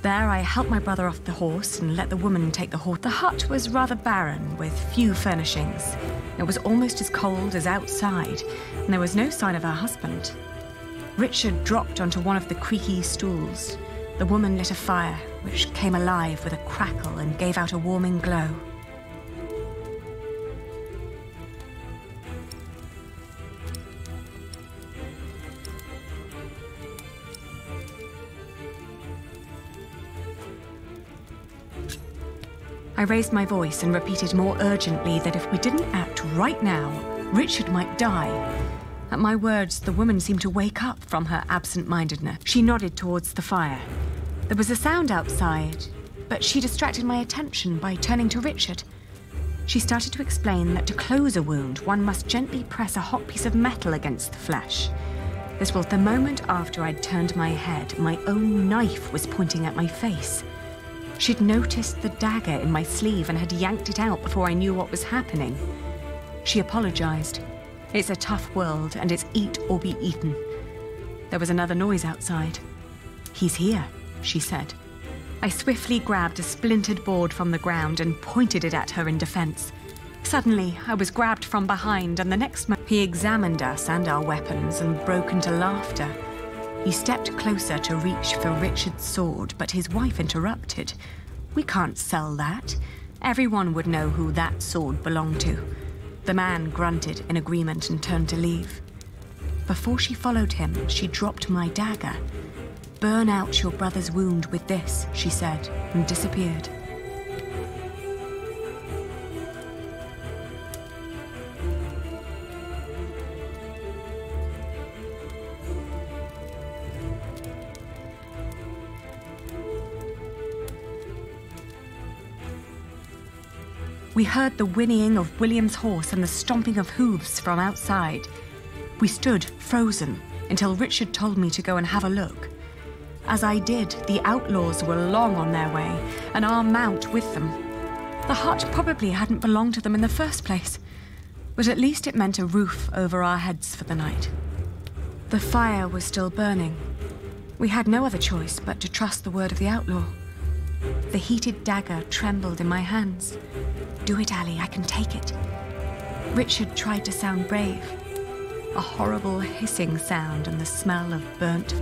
There I helped my brother off the horse and let the woman take the horse. The hut was rather barren, with few furnishings. It was almost as cold as outside, and there was no sign of her husband. Richard dropped onto one of the creaky stools. The woman lit a fire, which came alive with a crackle and gave out a warming glow. I raised my voice and repeated more urgently that if we didn't act right now, Richard might die. At my words, the woman seemed to wake up from her absent-mindedness. She nodded towards the fire. There was a sound outside, but she distracted my attention by turning to Richard. She started to explain that to close a wound, one must gently press a hot piece of metal against the flesh. This was the moment after I'd turned my head. My own knife was pointing at my face. She'd noticed the dagger in my sleeve and had yanked it out before I knew what was happening. She apologized. It's a tough world, and it's eat or be eaten. There was another noise outside. "He's here," she said. I swiftly grabbed a splintered board from the ground and pointed it at her in defense. Suddenly, I was grabbed from behind, and the next moment he examined us and our weapons and broke into laughter. He stepped closer to reach for Richard's sword, but his wife interrupted. "We can't sell that. Everyone would know who that sword belonged to. The man grunted in agreement and turned to leave. Before she followed him, she dropped my dagger. "Burn out your brother's wound with this," she said, and disappeared. We heard the whinnying of William's horse and the stomping of hooves from outside. We stood frozen until Richard told me to go and have a look. As I did, the outlaws were long on their way, and our mount with them. The hut probably hadn't belonged to them in the first place, but at least it meant a roof over our heads for the night. The fire was still burning. We had no other choice but to trust the word of the outlaw. The heated dagger trembled in my hands. "Do it, Ali, I can take it." Richard tried to sound brave. A horrible hissing sound and the smell of burnt.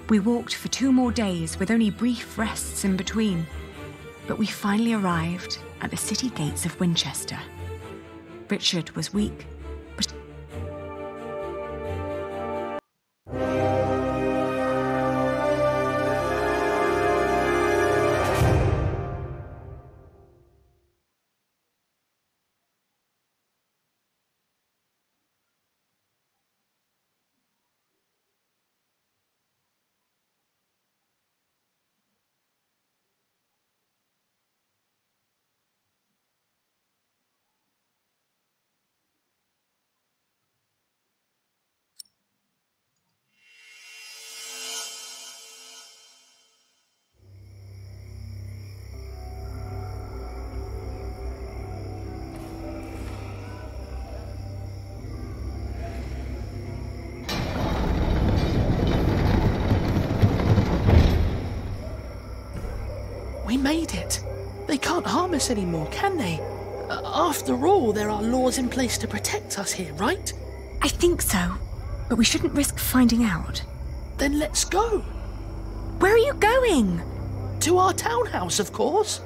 We walked for 2 more days with only brief rests in between, but we finally arrived at the city gates of Winchester. Richard was weak, but We made it. They can't harm us anymore, can they? After all, there are laws in place to protect us here, right? I think so, but we shouldn't risk finding out. Then let's go. Where are you going? To our townhouse, of course.